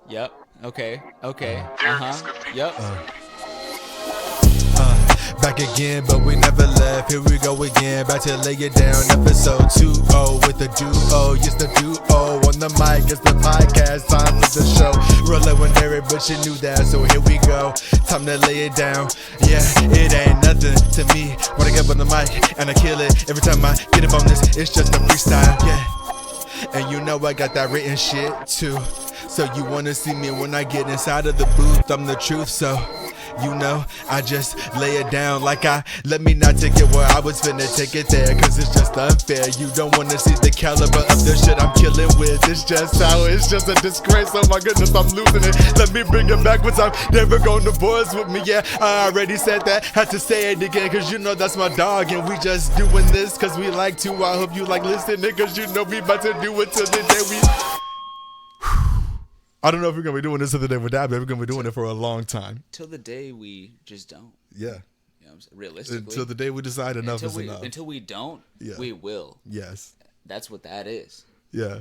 Yep. Okay. Okay. Yep. Back again, but we never left. Here we go again, back to lay it down. Episode 2-0 with the duo. Yes, the duo on the mic. It's the podcast, time for the show. Real legendary, but you knew that, so here we go. Time to lay it down. Yeah, it ain't nothing to me when I get on the mic and I kill it. Every time I get up on this, it's just a freestyle. Yeah, and you know I got that written shit too. So you wanna see me when I get inside of the booth? I'm the truth, so you know, I just lay it down like let me not take it where I was finna take it there, cause it's just unfair. You don't wanna see the caliber of the shit I'm killing with. It's just how it's just a disgrace. Oh my goodness, I'm losing it. Let me bring it backwards. I'm never going to boys with me. Yeah, I already said that. Had to say it again, cause you know that's my dog. And we just doing this cause we like to. I hope you like listening, cause you know we about to do it till the day we. I don't know if we're gonna be doing this till the day we die, but we're gonna be doing it for a long time. Till the day we just don't. Yeah. You know what I'm saying? Realistically. Until the day we decide enough is enough. Until we don't, Yeah. we will. Yes. That's what that is. Yeah.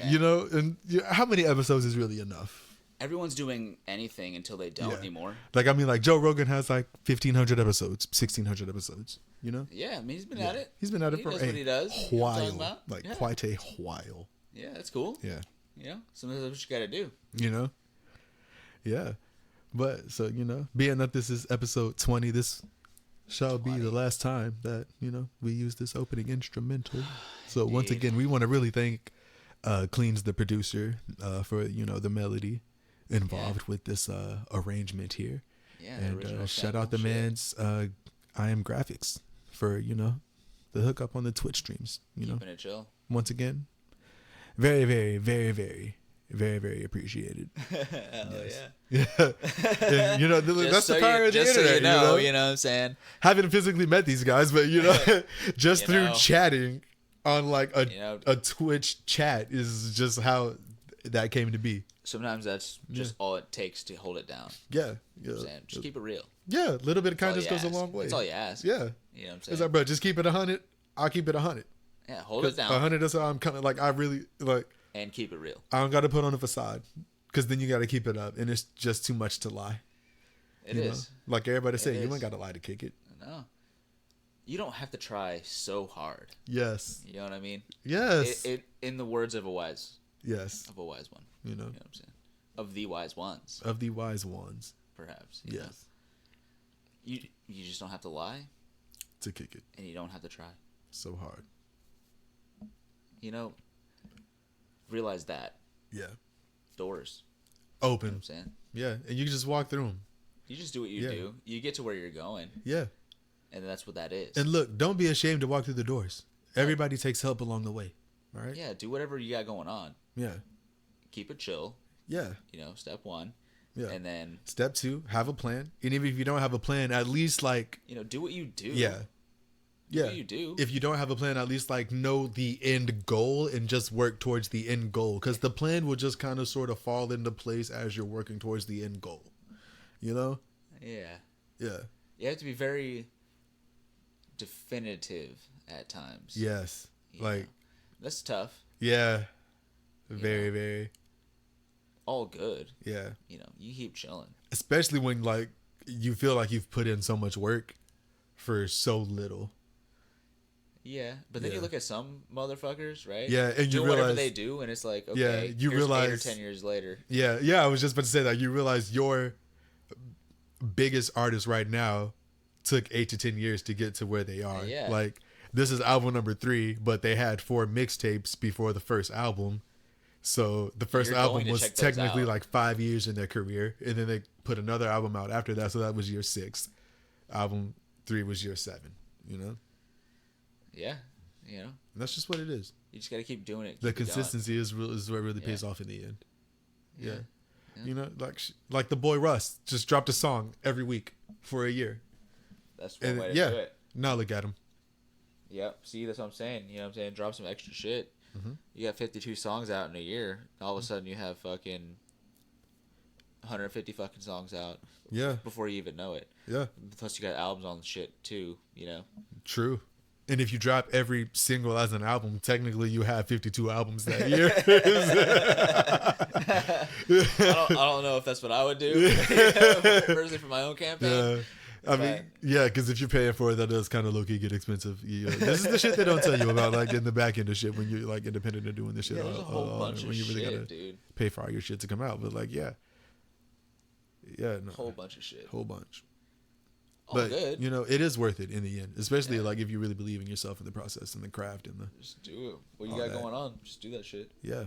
You know, and how many episodes is really enough? Everyone's doing anything until they don't Yeah. anymore. Like, I mean, like Joe Rogan has like 1,500 episodes, 1,600 episodes, you know? Yeah, I mean, he's been at it. He's been at it for does what he does. a You know what I'm talking while. about? Like, Yeah. quite a while. Yeah, that's cool. Yeah. You know, sometimes that's what you gotta do. You know? Yeah. But, so, you know, being that this is episode 20, this shall be the last time that, you know, we use this opening instrumental. So, once again, we want to really thank Cleans, the producer, for, you know, the melody involved with this arrangement here. Yeah, the original And shout sample out the shit. man's I Am Graphics for, you know, the hookup on the Twitch streams, you know. Keeping it chill. Once again, very, very, very, very, very, very appreciated. Hell Yes. yeah. Yeah. And, you know, that's the power of the just internet, so you know what I'm saying? Haven't physically met these guys, but, you know, just You through know. chatting on like You know. a Twitch chat is just how that came to be. Sometimes that's just all it takes to hold it down. Yeah. You know what I'm saying? Just keep it real. Yeah, a little bit of That's all kindness you goes a ask. long way. That's all you ask. Yeah. You know what I'm saying? It's like, bro, just keep it 100. I'll keep it 100. Yeah, hold it down 100 is how I'm kind of like, I really, like, and keep it real. I don't got to put on a facade because then you got to keep it up. And it's just too much to lie. It you is. know? Like everybody say, you is. ain't got to lie to kick it. No. You don't have to try so hard. Yes. You know what I mean? Yes. It in the words of a wise Yes. one. You know, You know what I'm saying? Of the wise ones, of the wise ones. perhaps. You know? Yes. You just don't have to lie, To kick it and you don't have to try. so hard. You know, realize that Yeah. doors. You know what Open. I'm saying? Yeah. And you can just walk through them. You just do what you Yeah. do. You get to where you're going, Yeah. and that's what that is. And look, don't be ashamed to walk through the doors. Everybody takes help along the way. All right. Yeah, do whatever you got going on. Yeah. Keep it chill. Yeah. You know, step one. Yeah. And then, Step 2, have a plan. And even if you don't have a plan, at least like, you know, do what you do. yeah. Do Yeah. what you do. If you don't have a plan, at least like know the end goal and just work towards the end goal. Because the plan will just kind of sort of fall into place as you're working towards the end goal. You know? Yeah. Yeah. You have to be very definitive at times. Yes. You Like, know? That's tough. yeah. Very, know? very. All good. Yeah. You know, you keep chilling. Especially when like you feel like you've put in so much work for so little. Yeah, but then Yeah. you look at some motherfuckers, right? Yeah, and you doing whatever realize- they do, and it's like, okay, Yeah, you here's 8 or realize- 10 years later. Yeah. Yeah. I was just about to say that. You realize your biggest artist right now took 8 to 10 years to get to where they are. Yeah. Like, this is album number 3, but they had 4 mixtapes before the first album. So the first You're going album to was check those technically out. like 5 years in their career. And then they put another album out after that. So that was year 6. Album 3 was year 7, you know? Yeah, you know, And that's just what it is. you just got to keep doing it. The keep it going. consistency is what really pays Yeah. off in the end. Yeah. Yeah. You know, like the boy Russ just dropped a song every week for a year. That's one And way to yeah, do it. now look at him. Yep. See, that's what I'm saying. You know what I'm saying? Drop some extra shit. Mm-hmm. You got 52 songs out in a year. All of a sudden, you have fucking 150 fucking songs out Yeah, before you even know it. yeah, Plus, you got albums on the shit too. You know. true. And if you drop every single as an album, technically you have 52 albums that year. I don't know if that's what I would do personally for my own campaign. I mean, yeah, because if you're paying for it, that does kind of low key get expensive. This is the shit they don't tell you about, like in the back end of shit when you're like independent and doing this shit. Yeah, there's a whole bunch of shit, dude. Pay for all your shit to come out, but like, yeah, no, whole bunch of shit, whole bunch. All but good. it is worth it in the end, especially like if you really believe in yourself and the process and the craft and the. Just do it. What you got going on? Just do that shit. Yeah.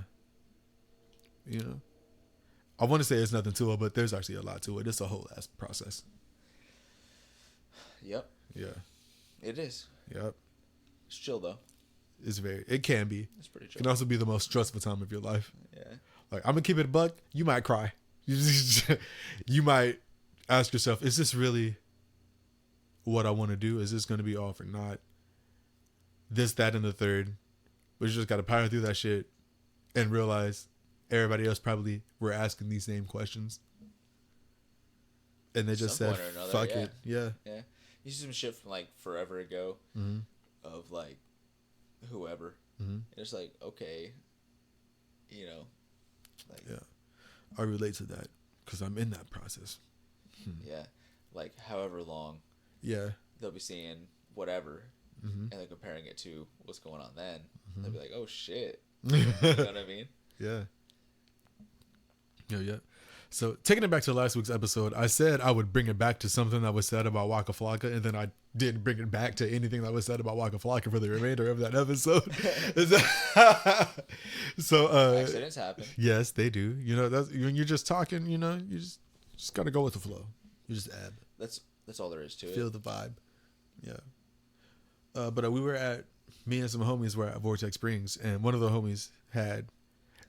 I want to say there's nothing to it, but there's actually a lot to it. It's a whole ass process. Yep. Yeah. It is. Yep. It's chill though. It can be. It's pretty chill. It can also be the most stressful time of your life. Yeah. Like, I'm gonna keep it a buck. You might cry. You might ask yourself, is this really what I want to do? Is this going to be all for naught? This, that, and the third. But you just got to power through that shit and realize everybody else probably were asking these same questions. And they just said, fuck it. Yeah. Yeah. You see some shit from like forever ago of like whoever. Mm-hmm. It's like, okay, like. Yeah. I relate to that because I'm in that process. Yeah. Like however long. Yeah. They'll be seeing whatever and then comparing it to what's going on then. They'll be like, oh shit. You know what I mean? Yeah. Yeah. So taking it back to last week's episode, I said I would bring it back to something that was said about Waka Flocka, and then I didn't bring it back to anything that was said about Waka Flocka for the remainder of that episode. So accidents happen. Yes, they do. That's when you're just talking. You just gotta go with the flow. You just add. That's all there is to it. Feel the vibe. Yeah. But me and some homies were at Vortex Springs, and one of the homies had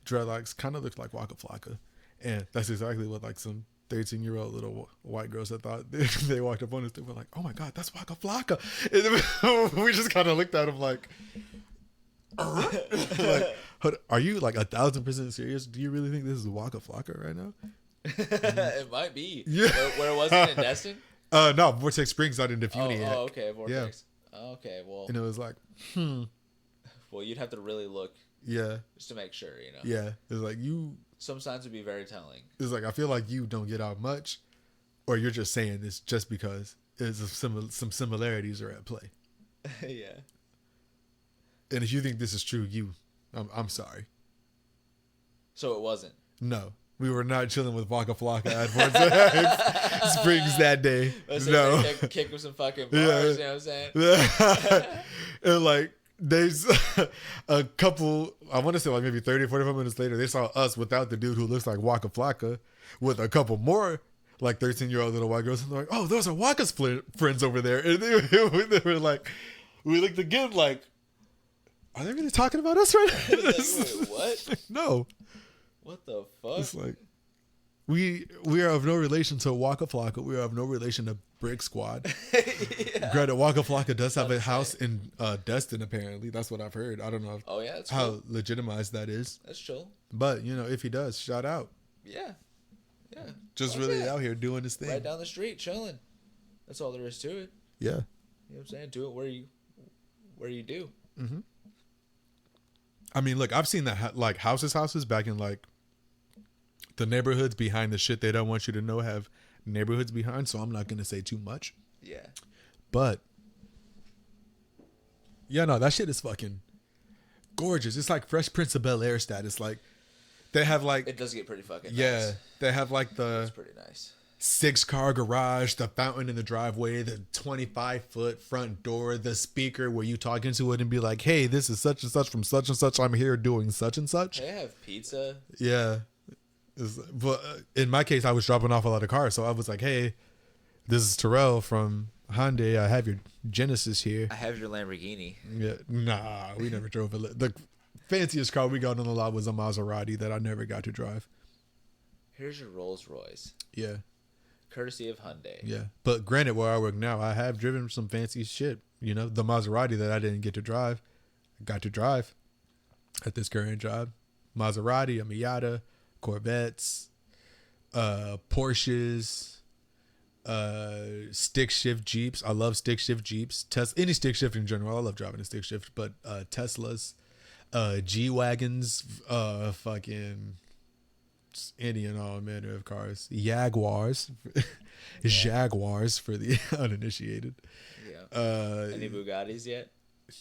dreadlocks, kind of looked like Waka Flocka. And that's exactly what like some 13-year-old little white girls that thought. They walked up on us, they were like, oh my God, that's Waka Flocka. And we just kind of looked at him like, are you like 1,000% serious? Do you really think this is Waka Flocka right now? It might be. Yeah. Where was it, in Destin? No, Vortex Springs out in Defuniak. Oh, okay, Vortex. Yeah. Okay, well. And it was like, Well, you'd have to really look. Yeah. Just to make sure, Yeah. It was like some signs would be very telling. It's like, I feel like you don't get out much, or you're just saying this just because some similarities are at play. Yeah. And if you think this is true, I'm sorry. So it wasn't? No. We were not chilling with Waka Flocka at Vortex Springs that day. No. Kick with some fucking bars, you know what I'm saying? And like, there's a couple, I want to say like maybe 30, 45 minutes later, they saw us without the dude who looks like Waka Flocka with a couple more like 13-year-old little white girls. And they're like, oh, those are Waka's friends over there. And they were like, we looked again like, are they really talking about us right now? Like, wait, what? No. What the fuck? It's like, we are of no relation to Waka Flocka. We are of no relation to Brick Squad. Yeah. Granted, Waka Flocka does have a house in Destin, apparently. That's what I've heard. I don't know that's how cool. legitimized that is. That's chill. But, if he does, shout out. Yeah. Just really out here doing his thing. Right down the street, chilling. That's all there is to it. Yeah. You know what I'm saying? Do it where you do. Mm-hmm. I mean, look, I've seen that like houses back in like the neighborhoods behind the shit they don't want you to know have neighborhoods behind, so I'm not going to say too much. Yeah. But, yeah, no, that shit is fucking gorgeous. It's like Fresh Prince of Bel-Air status. Like, they have like... It does get pretty fucking nice. Yeah. They have like the... It's pretty nice. 6-car garage, the fountain in the driveway, the 25-foot front door, the speaker where you talk into it and be like, hey, this is such and such from such and such. I'm here doing such and such. They have pizza. Yeah. But in my case, I was dropping off a lot of cars. So I was like, hey, this is Terrell from Hyundai. I have your Genesis here. I have your Lamborghini. Yeah. Nah, we never drove it. The fanciest car we got on the lot was a Maserati that I never got to drive. Here's your Rolls Royce. Yeah. Courtesy of Hyundai. Yeah. But granted, where I work now, I have driven some fancy shit. The Maserati that I didn't get to drive, I got to drive at this current job. Maserati, a Miata, Corvettes, Porsches, stick shift Jeeps. I love stick shift Jeeps. Any stick shift in general. I love driving a stick shift, but Teslas, G-Wagons, fucking any and all manner of cars. Jaguars. Jaguars for the uninitiated. Yeah. Any Bugattis yet?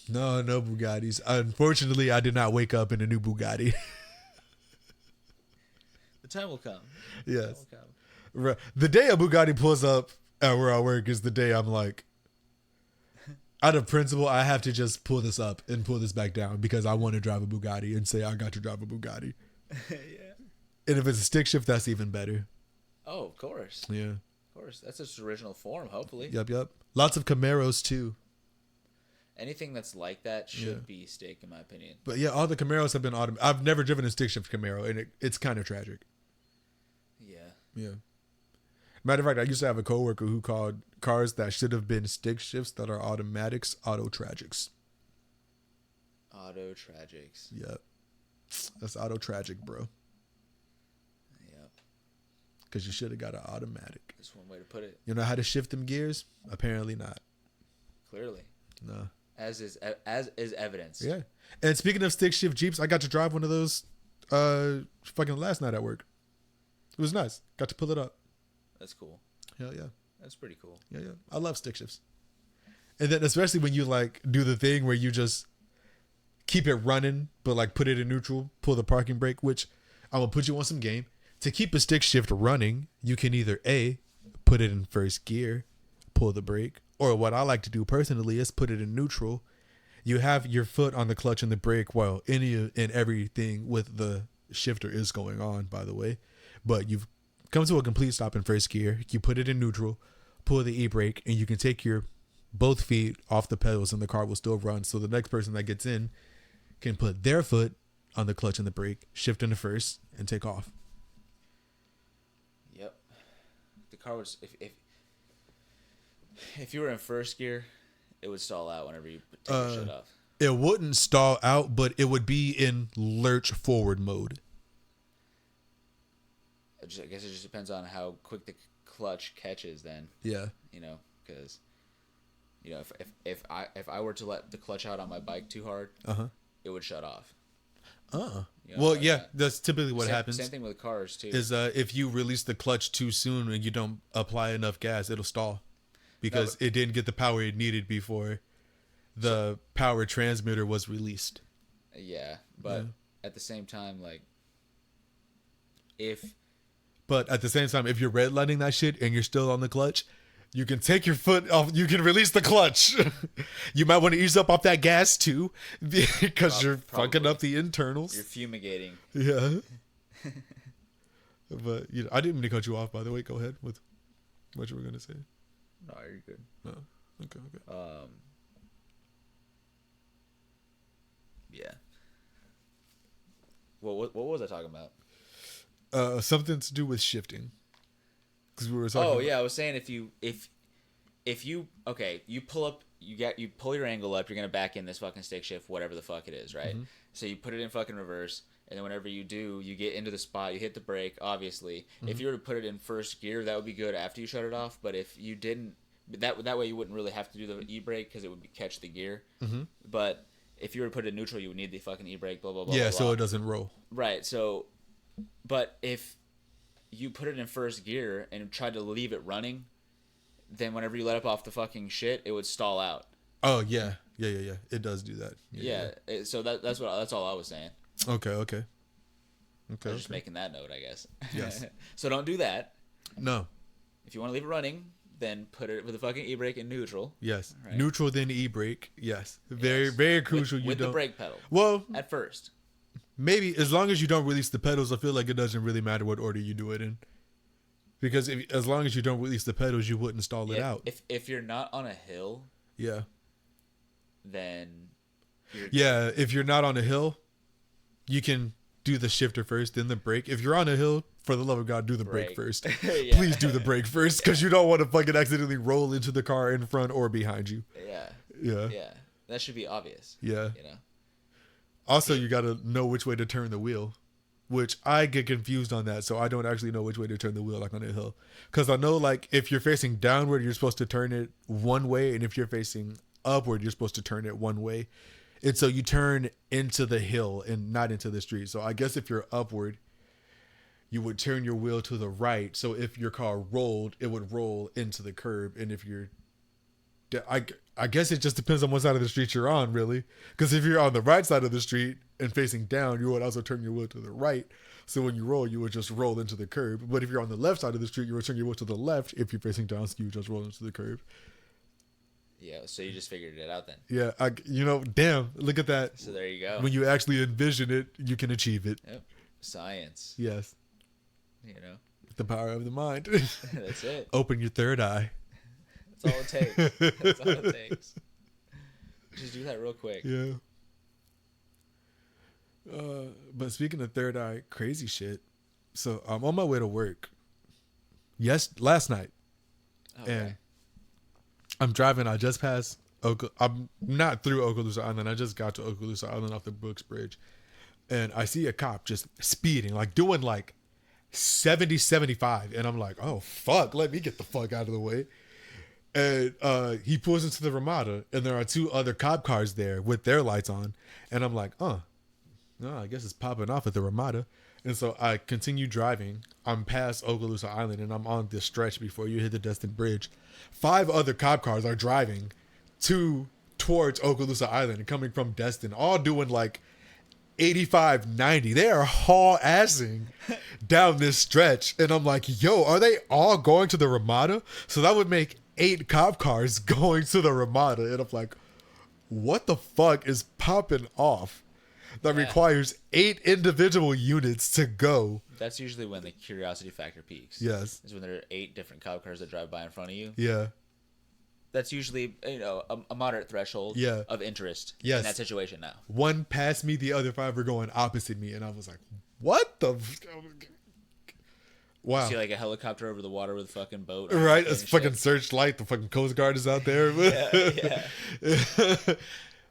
No Bugattis. Unfortunately, I did not wake up in a new Bugatti. The time will come. Yes. Right. The day a Bugatti pulls up at where I work is the day I'm like, out of principle, I have to just pull this up and pull this back down because I want to drive a Bugatti and say I got to drive a Bugatti. Yeah. And if it's a stick shift, that's even better. Oh, of course. Yeah. Of course. That's its original form, hopefully. Yep. Lots of Camaros too. Anything that's like that should be stick, in my opinion. But yeah, all the Camaros have been automatic. I've never driven a stick shift Camaro, and it's kind of tragic. Yeah. Matter of fact, I used to have a coworker who called cars that should have been stick shifts that are automatics auto tragics. Auto tragics. Yep. That's auto tragic, bro. Yep. Because you should have got an automatic. That's one way to put it. You know how to shift them gears? Apparently not. Clearly. No. As is evidence. Yeah. And speaking of stick shift Jeeps, I got to drive one of those fucking last night at work. It was nice. Got to pull it up. That's cool. Hell yeah. That's pretty cool. Yeah. I love stick shifts. And then especially when you like do the thing where you just keep it running, but like put it in neutral, pull the parking brake, which I'm going to put you on some game. To keep a stick shift running, you can either A, put it in first gear, pull the brake, or what I like to do personally is put it in neutral. You have your foot on the clutch and the brake while any and everything with the shifter is going on, by the way. But you've come to a complete stop in first gear. You put it in neutral, pull the e-brake, and you can take your both feet off the pedals and the car will still run. So the next person that gets in can put their foot on the clutch and the brake, shift into first, and take off. Yep. The car was if you were in first gear, it would stall out whenever you take your shit off. It wouldn't stall out, but it would be in lurch forward mode. I guess it just depends on how quick the clutch catches then. Yeah. You know, because if I were to let the clutch out on my bike too hard, it would shut off. You know, well, yeah, that's typically what happens. Same thing with cars too. Is if you release the clutch too soon and you don't apply enough gas, it'll stall because it didn't get the power it needed before the power transmitter was released. Yeah, but at the same time, like But at the same time, if you're redlining that shit and you're still on the clutch, you can take your foot off. You can release the clutch. You might want to ease up off that gas too, because you're fucking up the internals. You're fumigating. Yeah. But I didn't mean to cut you off. By the way, go ahead with what you were gonna say. No, you're good. No. Okay. Yeah. Well, what was I talking about? Something to do with shifting. Because we were talking. I was saying if you pull up, you pull your angle up, you're gonna back in this fucking stick shift, whatever the fuck it is, right? Mm-hmm. So you put it in fucking reverse, and then whenever you do, you get into the spot, you hit the brake. Obviously, if you were to put it in first gear, that would be good after you shut it off. But if you didn't, that way you wouldn't really have to do the e-brake because it would catch the gear. Mm-hmm. But if you were to put it in neutral, you would need the fucking e-brake. Blah blah blah. Yeah, blah, so blah. it doesn't roll. Right. So, but if you put it in first gear and try to leave it running, then whenever you let up off the fucking shit, it would stall out. Oh yeah. It does do that. Yeah. So that's all I was saying. Okay. I was just making that note, I guess. Yes. So don't do that. No. If you want to leave it running, then put it with the fucking e-brake in neutral. Yes. Right? Neutral then e-brake. Yes. Very crucial. With the brake pedal. Well, at first. Maybe as long as you don't release the pedals, I feel like it doesn't really matter what order you do it in. Because as long as you don't release the pedals, you wouldn't stall it out. If you're not on a hill, then if you're not on a hill, you can do the shifter first, then the brake. If you're on a hill, for the love of God, do the brake first. Please do the brake first, because you don't want to fucking accidentally roll into the car in front or behind you. Yeah. That should be obvious. Yeah. Also, you got to know which way to turn the wheel, which I get confused on that. So I don't actually know which way to turn the wheel like on a hill. Because I know like if you're facing downward, you're supposed to turn it one way. And if you're facing upward, you're supposed to turn it one way. And so you turn into the hill and not into the street. So I guess if you're upward, you would turn your wheel to the right. So if your car rolled, it would roll into the curb. And if you're, I guess it just depends on what side of the street you're on, really. Because if you're on the right side of the street and facing down, you would also turn your wheel to the right. So when you roll, you would just roll into the curb. But if you're on the left side of the street, you would turn your wheel to the left. If you're facing down, so you would just roll into the curb. Yeah, so you just figured it out then. Yeah, damn, look at that. So there you go. When you actually envision it, you can achieve it. Yep. Science. Yes. You know. The power of the mind. That's it. Open your third eye. That's all it takes. That's all it takes. Just do that real quick. Yeah. But speaking of third eye, crazy shit. So I'm on my way to work. Last night. Okay. And I'm driving. I just passed I'm not through Okaloosa Island. I just got to Okaloosa Island off the Brooks Bridge. And I see a cop just speeding, like doing like 70, 75. And I'm like, oh, fuck, let me get the fuck out of the way. And he pulls into the Ramada, and there are two other cop cars there with their lights on. And I'm like, no, I guess it's popping off at the Ramada. And so I continue driving. I'm past Okaloosa Island, and I'm on this stretch before you hit the Destin Bridge. 5 other cop cars are driving towards Okaloosa Island and coming from Destin, all doing like 85, 90. They are haul-assing down this stretch. And I'm like, yo, are they all going to the Ramada? So that would make 8 cop cars going to the Ramada. And I'm like, what the fuck is popping off that requires 8 individual units to go? That's usually when the curiosity factor peaks. Yes. Is when there are 8 different cop cars that drive by in front of you. Yeah. That's usually, a moderate threshold of interest in that situation now. One passed me, the other 5 were going opposite me, and I was like, what the... Wow. You see like a helicopter over the water with a fucking boat. Right? It's fucking searchlight. The fucking Coast Guard is out there. Yeah.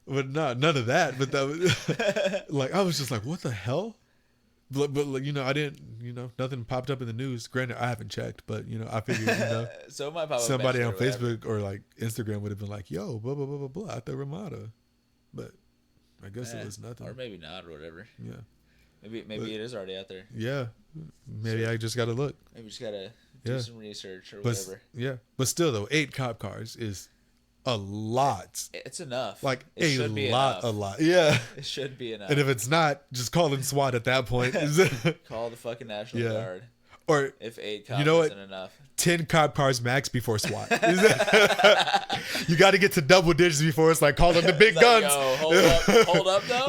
But none of that. But that was, like, I was just like, what the hell? But like, I didn't, nothing popped up in the news. Granted, I haven't checked, but, I figured, so it might pop up somebody on or Facebook or like Instagram would have been like, yo, blah, blah, blah, blah, blah, at the Ramada. But I guess it was nothing. Or maybe not, or whatever. Yeah. Maybe it is already out there. Yeah. Maybe I just got to look. Maybe we just got to do some research or But, whatever. Yeah. But still, though, 8 cop cars is a lot. It's enough. Like, it should be enough. A lot. Yeah. It should be enough. And if it's not, just call in SWAT at that point. Call the fucking National Guard. Or, if 8 cops isn't enough. 10 cop cars max before SWAT. You got to get to double digits before it's like calling the big guns. Yo, hold up though.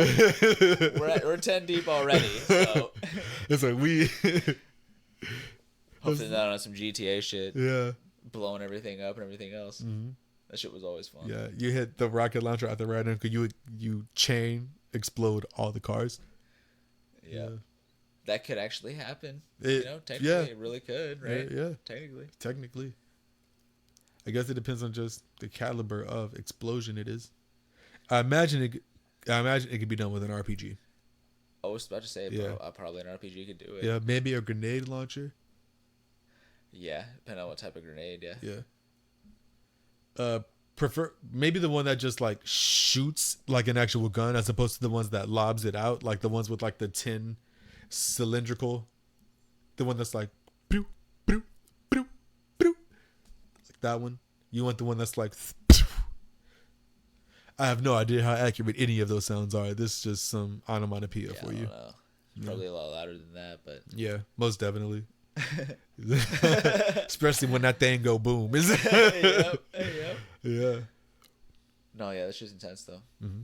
We're 10 deep already. So. It's like hopefully not on some GTA shit. Yeah. Blowing everything up and everything else. Mm-hmm. That shit was always fun. Yeah, you hit the rocket launcher at the right end, you chain explode all the cars. Yeah. That could actually happen. Technically it really could, right? Yeah. Technically. I guess it depends on just the caliber of explosion it is. I imagine it could be done with an RPG. I was about to say, probably an RPG could do it. Yeah, maybe a grenade launcher. Yeah, depending on what type of grenade, yeah. Yeah. Prefer maybe the one that just like shoots like an actual gun as opposed to the ones that lobs it out, like the ones with like the tin cylindrical, the one that's like pew, pew, pew, pew. Like that one. You want the one that's like pew. I have no idea how accurate any of those sounds are. This is just some onomatopoeia for you. Know. Probably a lot louder than that, but yeah, most definitely. Especially when that thing go boom. Yep. Yeah. No, yeah, that's just intense though. Mm-hmm.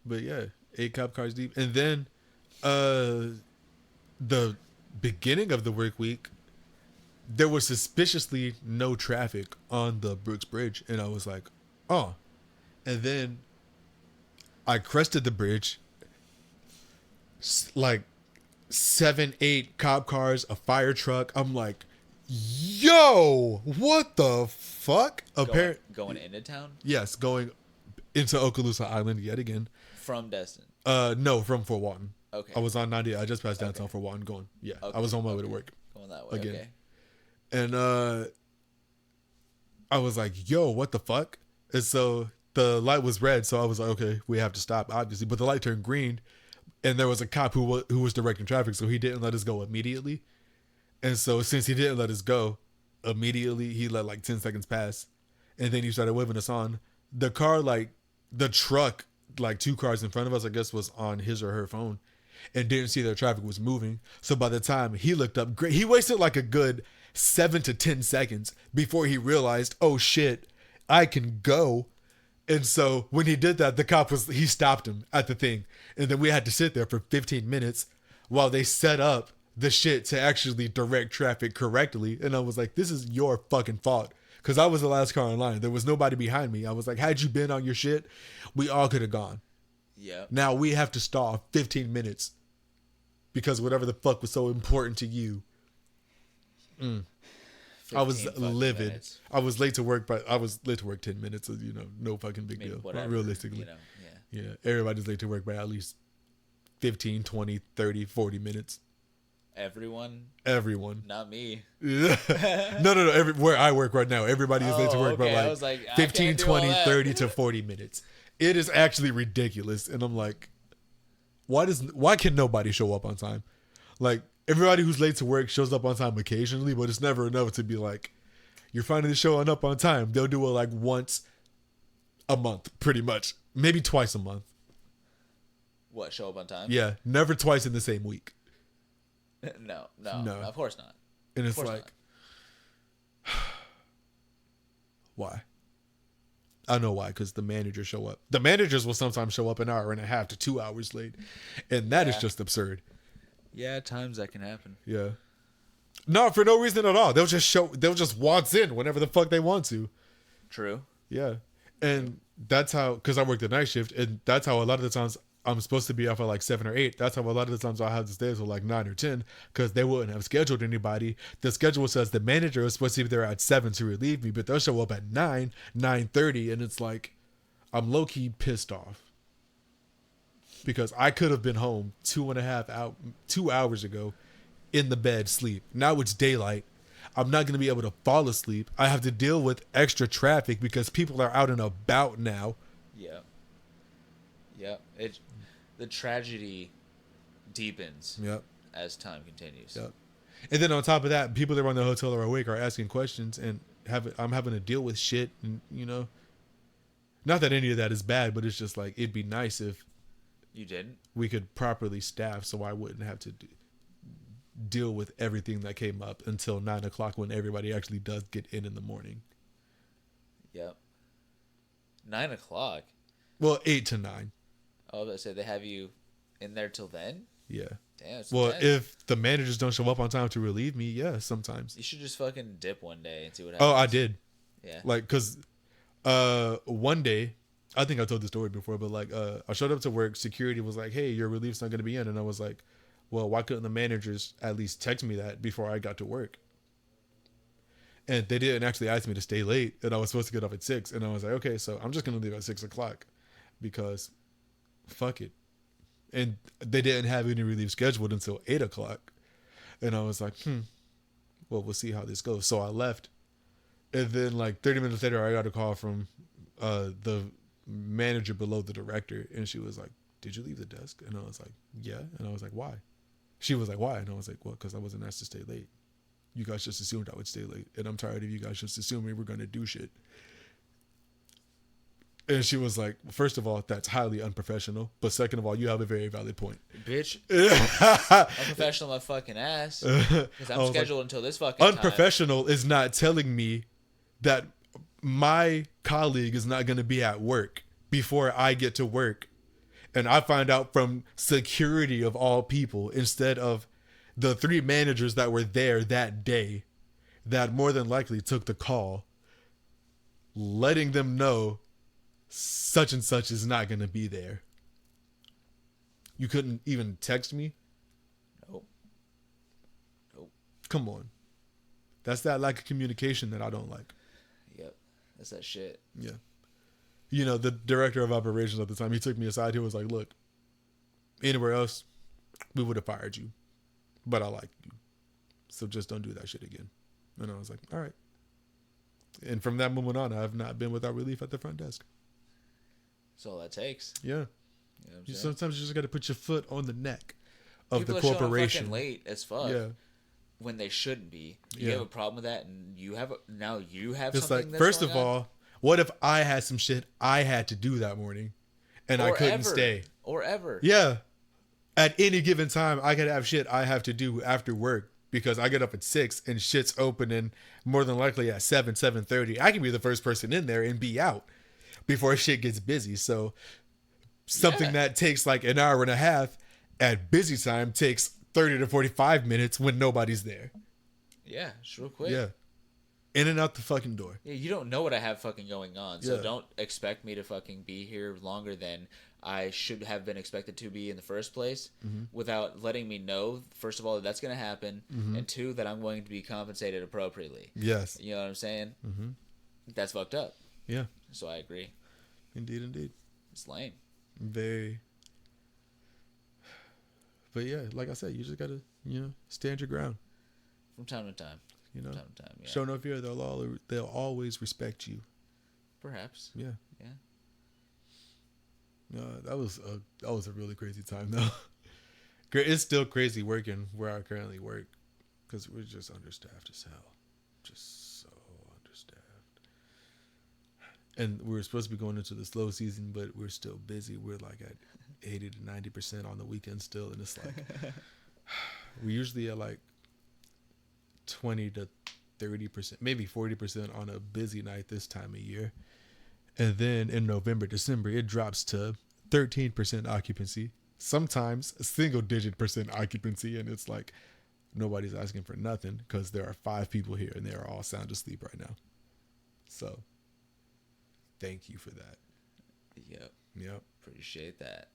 But yeah, 8 cop cars deep, and then the beginning of the work week, there was suspiciously no traffic on the Brooks Bridge, and I was like, oh. And then I crested the bridge, like 7, 8 cop cars, a fire truck. I'm like, yo, what the fuck? Going into town? Yes, going into Okaloosa Island yet again. From Destin? No, from Fort Walton. Okay. I was on 90. I just passed downtown Fort Walton going. Yeah, I was on my way to work. Going that way, again. Okay. And I was like, yo, what the fuck? And so the light was red, so I was like, okay, we have to stop, obviously. But the light turned green, And there was a cop who was directing traffic, so he didn't let us go immediately. And so since he didn't let us go immediately, he let like 10 seconds pass. And then he started waving us on. The car, like the truck, like 2 cars in front of us, I guess was on his or her phone and didn't see that traffic was moving. So by the time he looked up, he wasted like a good 7 to 10 seconds before he realized, oh shit, I can go. And so when he did that, the cop he stopped him at the thing. And then we had to sit there for 15 minutes while they set up the shit to actually direct traffic correctly. And I was like, this is your fucking fault. Because I was the last car in line. There was nobody behind me. I was like, had you been on your shit, we all could have gone. Yeah. Now we have to stall 15 minutes because whatever the fuck was so important to you. I was livid. Minutes. I was late to work, but I was late to work 10 minutes. So, you know, no fucking big deal. Whatever, realistically. You know, yeah. Everybody's late to work by at least 15, 20, 30, 40 minutes. Everyone. Not me. No. Where I work right now, everybody is late to work by like 15, 20, 30 to 40 minutes. It is actually ridiculous. And I'm like, why can nobody show up on time? Like, everybody who's late to work shows up on time occasionally, but it's never enough to be like, you're finally showing up on time. They'll do it like once a month, pretty much. Maybe twice a month. What, show up on time? Yeah, never twice in the same week. No, of course not. And it's like, why? I know why, because the managers show up. The managers will sometimes show up an hour and a half to 2 hours late. And that is just absurd. Yeah, at times that can happen. Yeah. No, for no reason at all. They'll just waltz in whenever the fuck they want to. True. Yeah. And that's how, because I work the night shift, and that's how a lot of the times I'm supposed to be off at like 7 or 8. That's how a lot of the times I have to stay until like 9 or 10 because they wouldn't have scheduled anybody. The schedule says the manager is supposed to be there at 7 to relieve me, but they'll show up at 9, 9:30, and it's like I'm low-key pissed off because I could have been home 2 hours ago in the bed sleep. Now it's daylight. I'm not going to be able to fall asleep. I have to deal with extra traffic because people are out and about now. Yeah. Yeah. The tragedy deepens as time continues. Yep. And then on top of that, people that run the hotel are awake are asking questions, and I'm having to deal with shit. And, you know, not that any of that is bad, but it's just like, it'd be nice if you didn't. We could properly staff so I wouldn't have to deal with everything that came up until 9 o'clock when everybody actually does get in the morning. Yep. 9 o'clock? Well, 8 to 9. Oh, I said they have you in there till then? Yeah. Damn. Well, intense. If the managers don't show up on time to relieve me, yeah, sometimes. You should just fucking dip one day and see what happens. Oh, I did. Yeah. Like, because one day, I think I told the story before, but like, I showed up to work. Security was like, hey, your relief's not going to be in. And I was like, well, why couldn't the managers at least text me that before I got to work? And they didn't actually ask me to stay late. And I was supposed to get off at 6. And I was like, okay, so I'm just going to leave at 6 o'clock because fuck it. And they didn't have any relief scheduled until 8 o'clock. And I was like, well, we'll see how this goes. So I left. And then like 30 minutes later, I got a call from the manager below the director. And she was like, did you leave the desk? And I was like, yeah. And I was like, why? She was like, why? And I was like, well, because I wasn't asked to stay late. You guys just assumed I would stay late. And I'm tired of you guys just assuming we're going to do shit. And she was like, first of all, that's highly unprofessional. But second of all, you have a very valid point. Bitch. Unprofessional my fucking ass. Because I'm scheduled until this fucking unprofessional time. Is not telling me that my colleague is not going to be at work before I get to work. And I find out from security of all people instead of the 3 managers that were there that day that more than likely took the call, letting them know such and such is not going to be there. You couldn't even text me? Nope. Come on. That's that lack of communication that I don't like. Yep. That's that shit. Yeah. You know, the director of operations at the time, he took me aside. He was like, look, anywhere else, we would have fired you. But I like you. So just don't do that shit again. And I was like, all right. And from that moment on, I have not been without relief at the front desk. That's all that takes. Yeah. You know what I'm saying? Sometimes you just got to put your foot on the neck of People the are showing up corporation. fucking late as fuck. Yeah. When they shouldn't be. You Yeah. have a problem with that, and you have It's something. like, That's first going of on? all, what if I had some shit I had to do that morning, and I Or couldn't ever. stay? Or ever. Yeah. At any given time, I could have shit I have to do after work because I get up at 6 and shit's opening more than likely at 7:30. I can be the first person in there and be out before shit gets busy. So something Yeah. that takes like an hour and a half at busy time takes 30 to 45 minutes when nobody's there. Yeah, just real quick. Yeah. In and out the fucking door. Yeah, you don't know what I have fucking going on, so Yeah. don't expect me to fucking be here longer than I should have been expected to be in the first place without letting me know, first of all, that that's going to happen, and two, that I'm going to be compensated appropriately. Yes. You know what I'm saying? Mm-hmm. That's fucked up. Yeah. So I agree. Indeed. It's lame. Very. But yeah, like I said, you just gotta, stand your ground. From time to time. You know, From time to time, yeah. show no fear. They'll always respect you. Perhaps. Yeah. Yeah. No, that was a really crazy time though. It's still crazy working where I currently work because we're just understaffed as hell, just so understaffed. And we're supposed to be going into the slow season, but we're still busy. We're like at 80 to 90% on the weekend still, and it's like we usually at like 20 to 30%, maybe 40% on a busy night this time of year. And then in November, December, it drops to 13% occupancy. Sometimes a single-digit % occupancy, and it's like nobody's asking for nothing because there are 5 people here and they are all sound asleep right now. So, thank you for that. Yep. Yep. Appreciate that.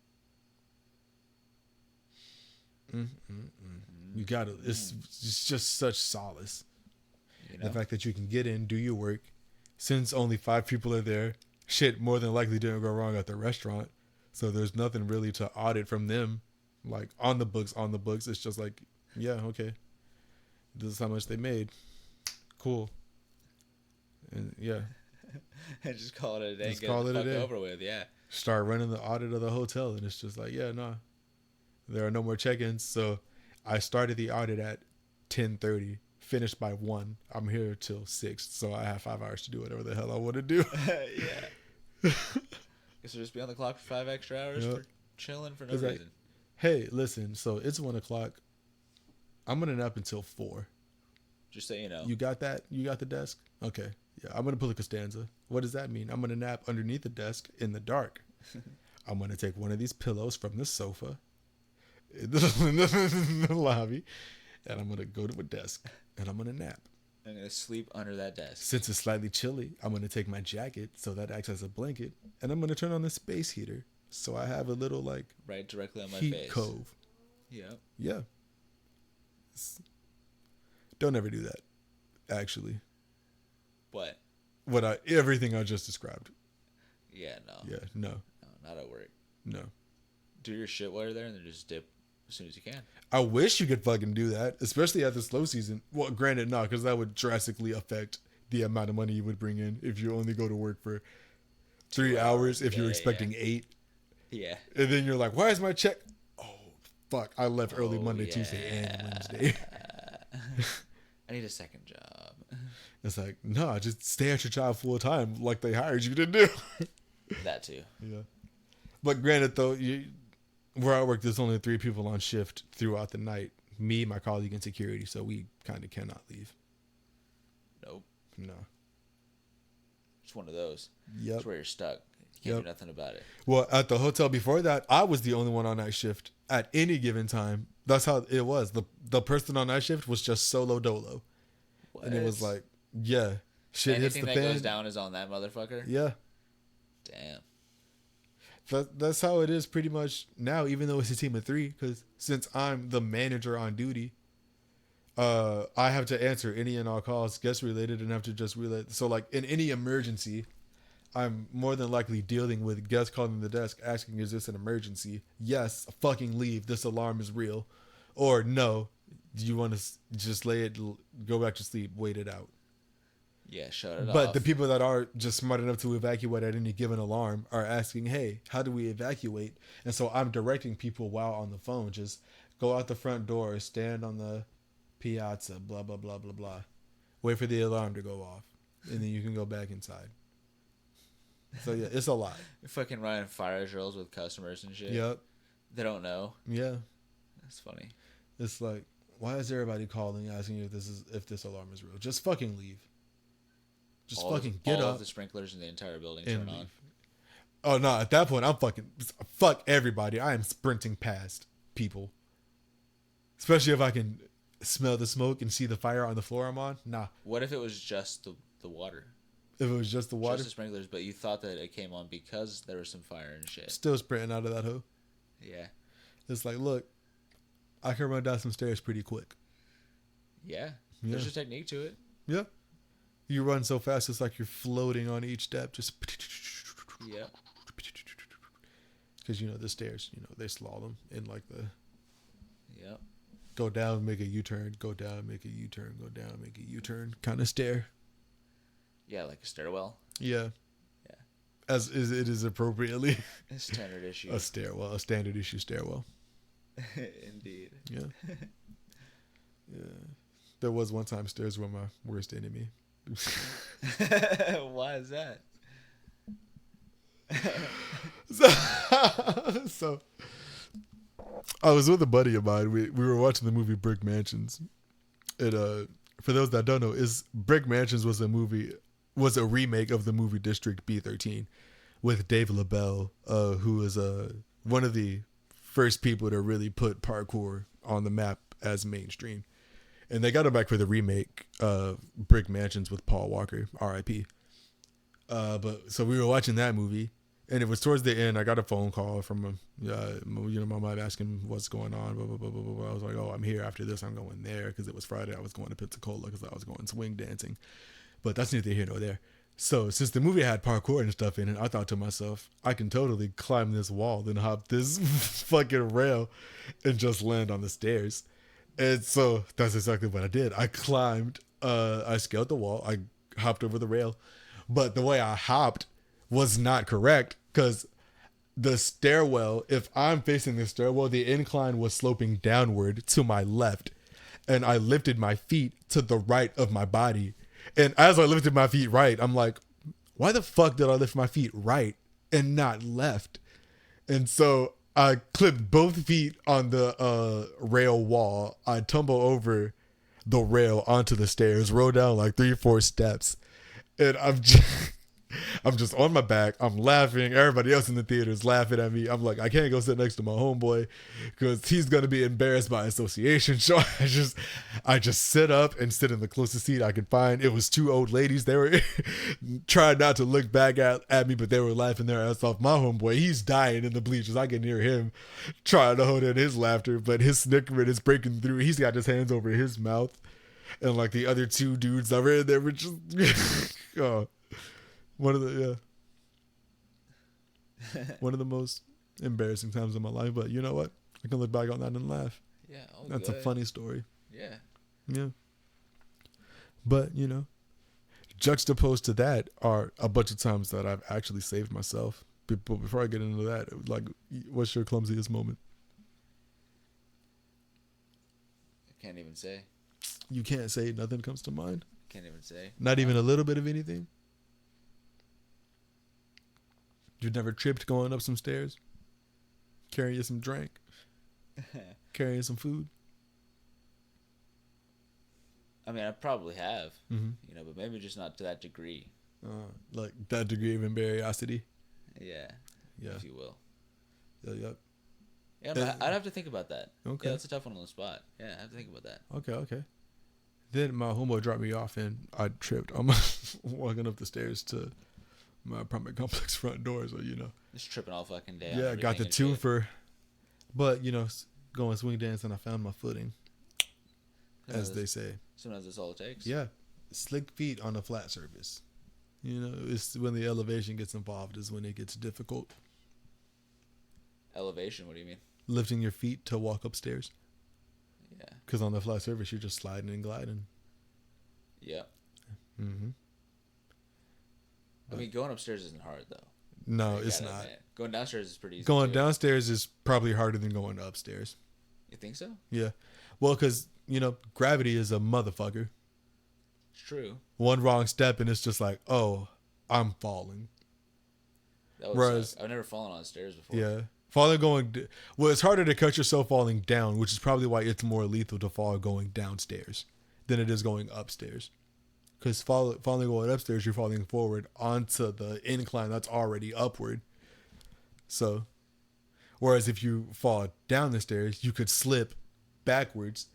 You gotta. It's just such solace. You know? The fact that you can get in, do your work, since only 5 people are there. Shit more than likely didn't go wrong at the restaurant, so there's nothing really to audit from them. Like on the books, it's just like, yeah, okay, this is how much they made. Cool. And yeah, And just call it a day. Just Get call it it the a fuck day. over with. Yeah. start running the audit of the hotel, and it's just like, yeah, nah, there are no more check-ins. So I started the audit at 10:30, finished by 1. I'm here till 6, so I have 5 hours to do whatever the hell I want to do. Yeah. Guess we'll just be on the clock for 5 extra hours Yep. for chilling for no It's like, reason. Hey, listen, so it's 1 o'clock. I'm gonna nap until 4. Just so you know. You got that? You got the desk? Okay. Yeah, I'm gonna pull a Costanza. What does that mean? I'm gonna nap underneath the desk in the dark. I'm gonna take one of these pillows from the sofa in the lobby, and I'm gonna go to a desk and I'm gonna nap. I'm going to sleep under that desk. Since it's slightly chilly, I'm gonna take my jacket so that acts as a blanket, and I'm gonna turn on the space heater so I have a little like Right directly on my heat face. cove. Yep. Yeah. Don't ever do that. Actually, What? everything I just described. Yeah, no. Yeah, no, No, not at work. no. Do your shit while you're there and then just dip as soon as you can. I wish you could fucking do that, especially at the slow season. Well, granted, not, because that would drastically affect the amount of money you would bring in if you only go to work for 3 hours if you're Yeah, expecting 8. Yeah. And then you're like, why is my check? Oh, fuck. I left early Oh, Monday, yeah. Tuesday, and Wednesday. I need a second job. It's like, no, just stay at your job full time like they hired you to do. That too. Yeah. But granted, though, where I work, there's only 3 people on shift throughout the night. Me, my colleague, and security. So we kind of cannot leave. Nope. No. It's one of those. Yep. It's where you're stuck. You can't Yep. do nothing about it. Well, at the hotel before that, I was the only one on night shift at any given time. That's how it was. The person on night shift was just solo dolo. What? And it was like, yeah, shit hits anything the that fan. goes down is on that motherfucker. Yeah. Damn. That's how it is pretty much now, even though it's a team of 3, because since I'm the manager on duty, I have to answer any and all calls, guest related, and have to just relay. So like in any emergency, I'm more than likely dealing with guests calling the desk asking, is this an emergency? Yes, fucking leave. This alarm is real. Or no, do you want to just lay it, go back to sleep, wait it out? Yeah, shut it off. But the people that are just smart enough to evacuate at any given alarm are asking, hey, how do we evacuate? And so I'm directing people while on the phone. Just go out the front door, stand on the piazza, blah, blah, blah, blah, blah. Wait for the alarm to go off. And then you can go back inside. So, yeah, it's a lot. You're fucking running fire drills with customers and shit. Yep. They don't know. Yeah. That's funny. It's like, why is everybody calling asking you if this alarm is real? Just fucking leave. Just fucking get up. All of the sprinklers in the entire building turn on. Oh, no. At that point, I'm fucking... Fuck everybody. I am sprinting past people. Especially if I can smell the smoke and see the fire on the floor I'm on. Nah. What if it was just the water? If it was just the water? Just the sprinklers, but you thought that it came on because there was some fire and shit. Still sprinting out of that hoe. Yeah. It's like, look, I can run down some stairs pretty quick. Yeah. There's a technique to it. Yeah. You run so fast, it's like you're floating on each step. Just... Yeah. Because, the stairs, they slalom in like the... Yep. Go down, make a U-turn. Go down, make a U-turn. Go down, make a U-turn. Kind of stair. Yeah, like a stairwell. Yeah. Yeah. As it is appropriately. A standard issue. A stairwell. A standard issue stairwell. Indeed. Yeah. Yeah. There was one time stairs were my worst enemy. Why is that? So I was with a buddy of mine. We were watching the movie Brick Mansions. And for those that don't know, Brick Mansions was a remake of the movie District B13 with Dave LaBelle, who is one of the first people to really put parkour on the map as mainstream. And they got him back for the remake of Brick Mansions with Paul Walker, R.I.P. But so we were watching that movie, and it was towards the end. I got a phone call from my mom asking what's going on. Blah, blah, blah, blah, blah. I was like, oh, I'm here after this. I'm going there because it was Friday. I was going to Pensacola because I was going swing dancing. But that's neither here nor there. So since the movie had parkour and stuff in it, I thought to myself, I can totally climb this wall, then hop this fucking rail, and just land on the stairs. And so that's exactly what I did. I climbed, I scaled the wall, I hopped over the rail. But the way I hopped was not correct because the stairwell, if I'm facing the stairwell, the incline was sloping downward to my left. And I lifted my feet to the right of my body. And as I lifted my feet right, I'm like, why the fuck did I lift my feet right and not left? And so I clipped both feet on the rail wall. I tumble over the rail onto the stairs, roll down like 3 or 4 steps. And I'm just on my back. I'm laughing. Everybody else in the theater is laughing at me. I'm like, I can't go sit next to my homeboy because he's going to be embarrassed by association. So I just sit up and sit in the closest seat I could find. It was 2 old ladies. They were trying not to look back at me, but they were laughing their ass off. My homeboy, he's dying in the bleachers. I can hear him trying to hold in his laughter, but his snickering is breaking through. He's got his hands over his mouth. And like the other 2 dudes that were in there were just... oh. One of the most embarrassing times of my life, but you know what? I can look back on that and laugh. Yeah, that's a funny story. Yeah. Yeah. But, juxtaposed to that are a bunch of times that I've actually saved myself. But before I get into that, like, what's your clumsiest moment? I can't even say. You can't say? Nothing comes to mind? Can't even say. Not even a little bit of anything? You've never tripped going up some stairs? Carrying some drink? Carrying some food? I mean, I probably have, mm-hmm. But maybe just not to that degree. Like that degree of embarrassity? Yeah. If you will. Yep. Yeah, I'd have to think about that. Okay. Yeah, that's a tough one on the spot. Yeah, I have to think about that. Okay. Then my homeboy dropped me off and I tripped. I'm walking up the stairs to my apartment complex front door, so just tripping all fucking day. Yeah, got the twofer, but going swing dance and I found my footing, as they say. Sometimes that's all it takes. Yeah, slick feet on a flat surface. It's when the elevation gets involved is when it gets difficult. Elevation? What do you mean? Lifting your feet to walk upstairs. Yeah. Because on the flat surface you're just sliding and gliding. Yeah. Mm-hmm. I mean, going upstairs isn't hard though. No, it's not. Admit. Going downstairs is pretty easy. Going too. downstairs is probably harder than going upstairs. You think so? Yeah. Well, because, gravity is a motherfucker. It's true. One wrong step and it's just like, oh, I'm falling. Whereas I've never fallen on stairs before. Yeah. It's harder to catch yourself falling down, which is probably why it's more lethal to fall going downstairs than it is going upstairs. Because falling going upstairs, you're falling forward onto the incline that's already upward. So, whereas if you fall down the stairs, you could slip backwards.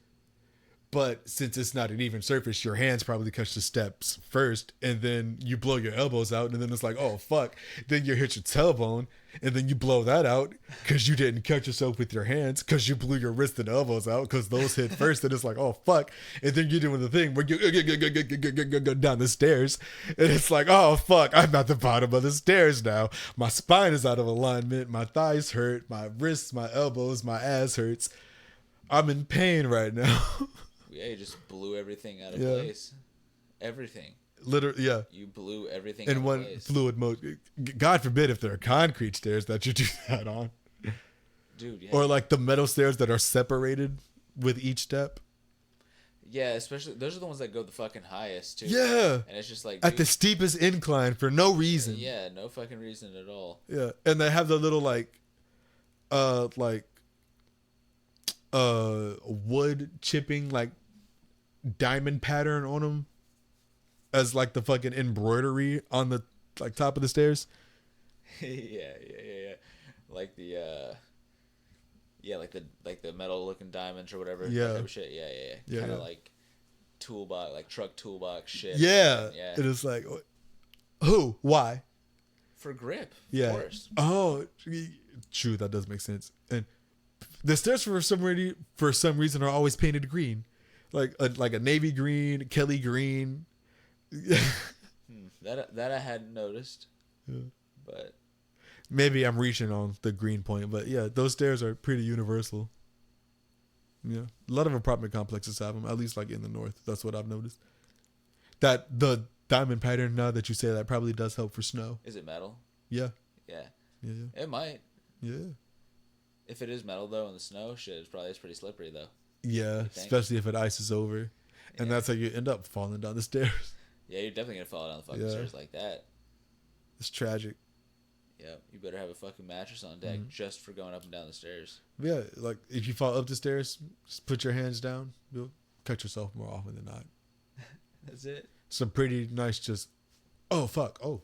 But since it's not an even surface, your hands probably catch the steps first, and then you blow your elbows out, and then it's like, oh, fuck. Then you hit your tailbone, and then you blow that out because you didn't catch yourself with your hands because you blew your wrist and elbows out because those hit first, and it's like, oh, fuck. And then you're doing the thing where you go down the stairs, and it's like, oh, fuck, I'm at the bottom of the stairs now. My spine is out of alignment. My thighs hurt. My wrists, my elbows, my ass hurts. I'm in pain right now. Yeah, you just blew everything out of place. Everything. Literally, yeah. You blew everything in out one of place. fluid mode. God forbid if there are concrete stairs that you do that on. Dude, yeah. Or like the metal stairs that are separated with each step. Yeah, especially those are the ones that go the fucking highest too. Yeah. And it's just like at the steepest incline for no reason. Yeah, no fucking reason at all. Yeah. And they have the little wood chipping like diamond pattern on them as like the fucking embroidery on the like top of the stairs. yeah. Like the like the metal looking diamonds or whatever. Yeah. That type of shit. Yeah. Kind of like toolbox, like truck toolbox shit. Yeah. Yeah. It is like, who? Why? For grip. Yeah. Of course. Oh, true. That does make sense. And the stairs for some reason are always painted green, like a navy green, Kelly green. That I hadn't noticed. Yeah. But maybe I'm reaching on the green point, but yeah, those stairs are pretty universal. Yeah, a lot of apartment complexes have them, at least like in the north. That's what I've noticed. That the diamond pattern, now that you say that, probably does help for snow. Is it metal? Yeah. Yeah. Yeah. It might. Yeah. If it is metal though in the snow, shit, it's pretty slippery though. Yeah, especially if it ices over, and that's how you end up falling down the stairs. Yeah, you're definitely gonna fall down the fucking stairs like that. It's tragic. Yeah, you better have a fucking mattress on deck just for going up and down the stairs. Yeah, like if you fall up the stairs, just put your hands down. You'll cut yourself more often than not. That's it. Some pretty nice oh, fuck, oh.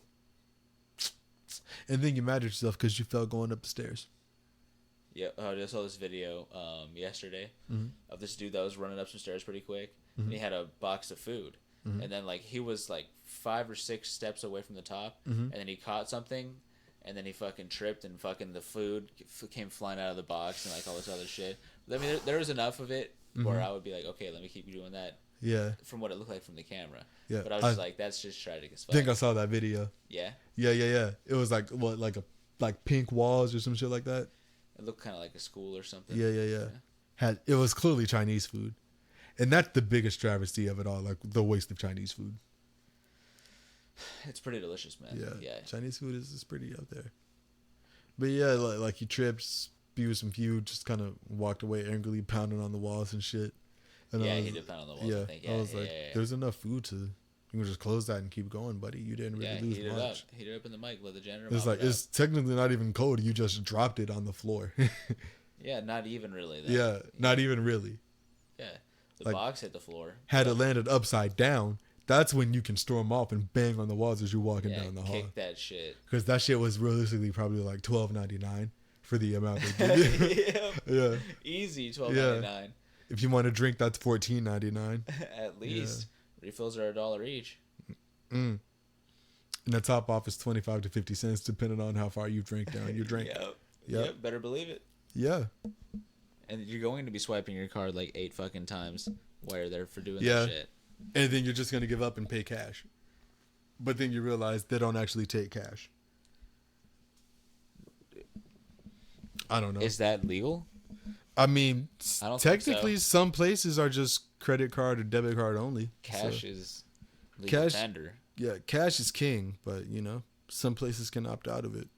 And then you mad at yourself because you fell going up the stairs. Yeah, I just saw this video yesterday of this dude that was running up some stairs pretty quick. And he had a box of food. And then like he was like 5 or 6 steps away from the top. And then he caught something. And then he fucking tripped and fucking the food came flying out of the box and like all this other shit. I mean, there was enough of it where I would be like, okay, let me keep doing that. Yeah. From what it looked like from the camera. Yeah. But I was just like, that's just tragic as fuck. I think I saw that video. Yeah. Yeah. It was like what, like pink walls or some shit like that. It looked kind of like a school or something. Yeah. It was clearly Chinese food, and that's the biggest travesty of it all, like the waste of Chinese food. It's pretty delicious, man. Yeah. Chinese food is pretty up there. But yeah, like he tripped, spewed some food, just kind of walked away angrily, pounding on the walls and shit. And he did pound on the walls. Yeah, I think. I was like, there's enough food to, you can just close that and keep going, buddy. You didn't really lose much. Heat it up in the mic. Let the janitor. It's like it's technically not even cold. You just dropped it on the floor. Yeah, not even really. Though. Yeah, not even really. Yeah, the box hit the floor. Had it landed upside down, that's when you can storm off and bang on the walls as you're walking down the hall. Kick that shit. Because that shit was realistically probably like $12.99 for the amount they give you. Yeah. Easy $12.99. If you want a drink, that's $14.99. At least. Yeah. Refills are $1 each. And the top off is 25 to 50 cents, depending on how far you drank down your drink. Yep. Better believe it. Yeah. And you're going to be swiping your card like 8 fucking times while you're there for doing that shit. And then you're just going to give up and pay cash. But then you realize they don't actually take cash. I don't know. Is that legal? I mean, I don't technically, think so. Some places are just credit card or debit card only. Cash is legal tender. Yeah, cash is king, but some places can opt out of it.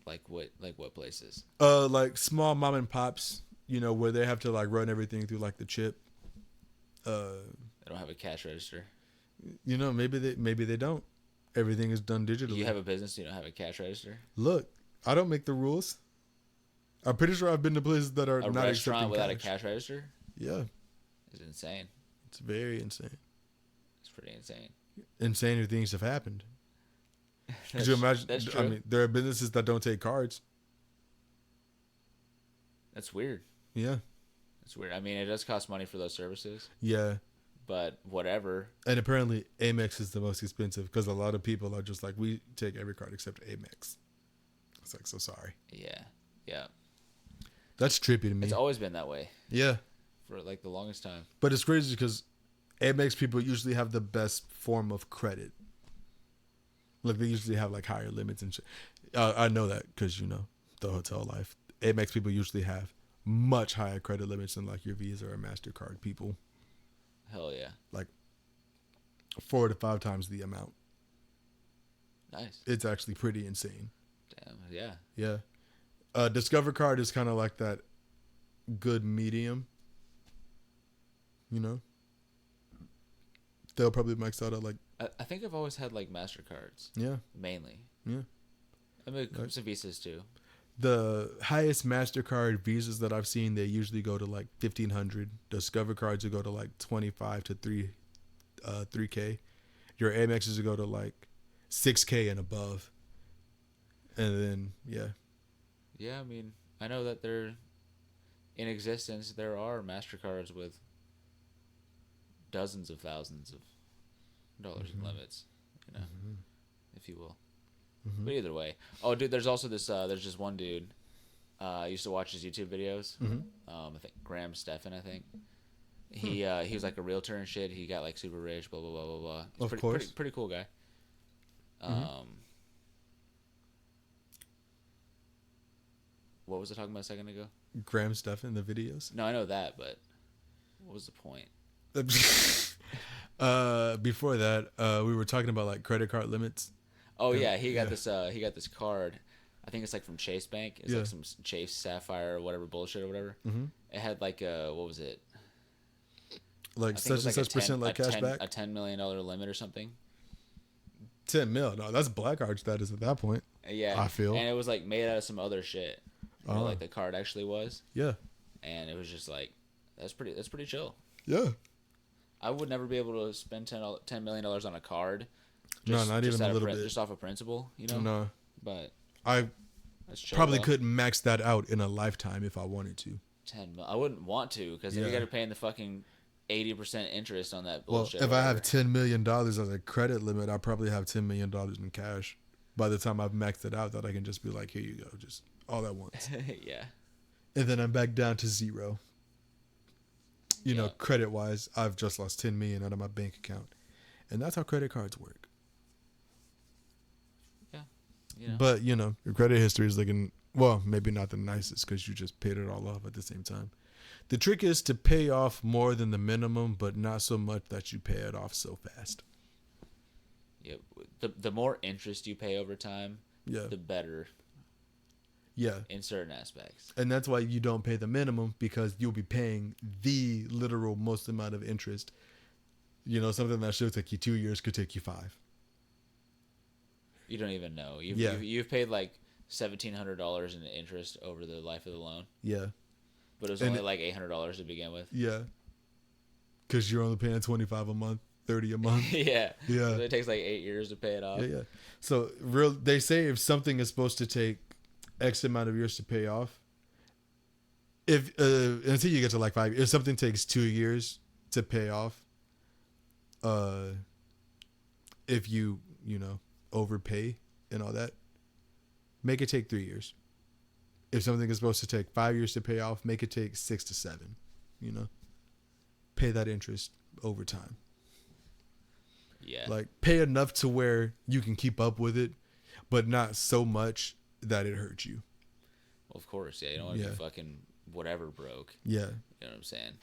Like what? Like what places? Like small mom and pops, where they have to like run everything through like the chip. They don't have a cash register. Maybe they don't. Everything is done digitally. You have a business, you don't have a cash register. Look, I don't make the rules. I'm pretty sure I've been to places that are A not restaurant accepting without cash. a cash register Yeah, is insane. it's very insane. It's pretty insane. Insaner things have happened. Could That's, you imagine? that's true. I mean, there are businesses that don't take cards. That's weird. Yeah, It's weird. I mean, it does cost money for those services, yeah. but whatever. And apparently Amex is the most expensive because a lot of people are just like, we take every card except Amex. It's like, so sorry. Yeah. Yeah. That's trippy to me. It's always been that way Yeah. for like the longest time. But it's crazy because Amex people usually have the best form of credit. Like they usually have like higher limits and shit. I know that because, the hotel life. Amex people usually have much higher credit limits than like your Visa or MasterCard people. Hell yeah. Like 4 to 5 times the amount. Nice. It's actually pretty insane. Damn. Yeah. Yeah. Discover card is kind of like that good medium. They'll probably max out at like. I think I've always had like MasterCards. Yeah. Mainly. Yeah. I mean, some Visas too. The highest MasterCard Visas that I've seen, they usually go to like 1,500. Discover cards will go to like 25 to 3K. Your Amexes will go to like 6K and above. And then, yeah. Yeah, I mean, I know that they're in existence. There are MasterCards with dozens of thousands of dollars in limits, if you will. But either way. Oh, dude, there's also this, there's just one dude. I used to watch his YouTube videos. I think Graham Stephan, I think. He was like a realtor and shit. He got like super rich, blah, blah, blah, blah, blah. He's Of course. Pretty cool guy. What was I talking about a second ago? Graham Stephan, the videos. No, I know that, but what was the point? Before that, we were talking about like credit card limits. Oh yeah, he got this card. I think it's like from Chase Bank. It's like some Chase Sapphire or whatever bullshit or whatever. It had like what was it? Like such and such percent like cash back. A $10 million limit or something. 10 mil. No, that's black card status at that point. Yeah, I feel. And it was like made out of some other shit. Like the card actually was. Yeah. And it was just like that's pretty chill. Yeah. I would never be able to spend $10 million on a card. No, not even a little bit. Just off of principle, No. But I probably couldn't max that out in a lifetime if I wanted to. 10 mil. I wouldn't want to because then you got to pay in the fucking 80% interest on that bullshit. Well, if I have $10 million as a credit limit, I probably have $10 million in cash. By the time I've maxed it out, that I can just be like, here you go, just all at once. Yeah. And then I'm back down to zero. Credit wise, I've just lost $10 million out of my bank account, and that's how credit cards work. Yeah. But your credit history is looking maybe not the nicest because you just paid it all off at the same time. The trick is to pay off more than the minimum, but not so much that you pay it off so fast. Yeah. The more interest you pay over time, the better. Yeah. In certain aspects. And that's why you don't pay the minimum, because you'll be paying the literal most amount of interest. Something that should take you 2 years could take you 5. You don't even know. You've paid like $1,700 in interest over the life of the loan. Yeah. But it was only like $800 to begin with. Yeah. Because you're only paying $25 a month, $30 a month. Yeah. Yeah. So it takes like 8 years to pay it off. Yeah. So they say if something is supposed to take X amount of years to pay off, if until you get to like 5, if something takes 2 years to pay off, if you overpay and all that, make it take 3 years. If something is supposed to take 5 years to pay off, make it take 6 to 7. Pay that interest over time. Yeah. Like pay enough to where you can keep up with it, but not so much that it hurts you. Well, of course, yeah. You don't want to be fucking whatever broke. Yeah. You know what I'm saying?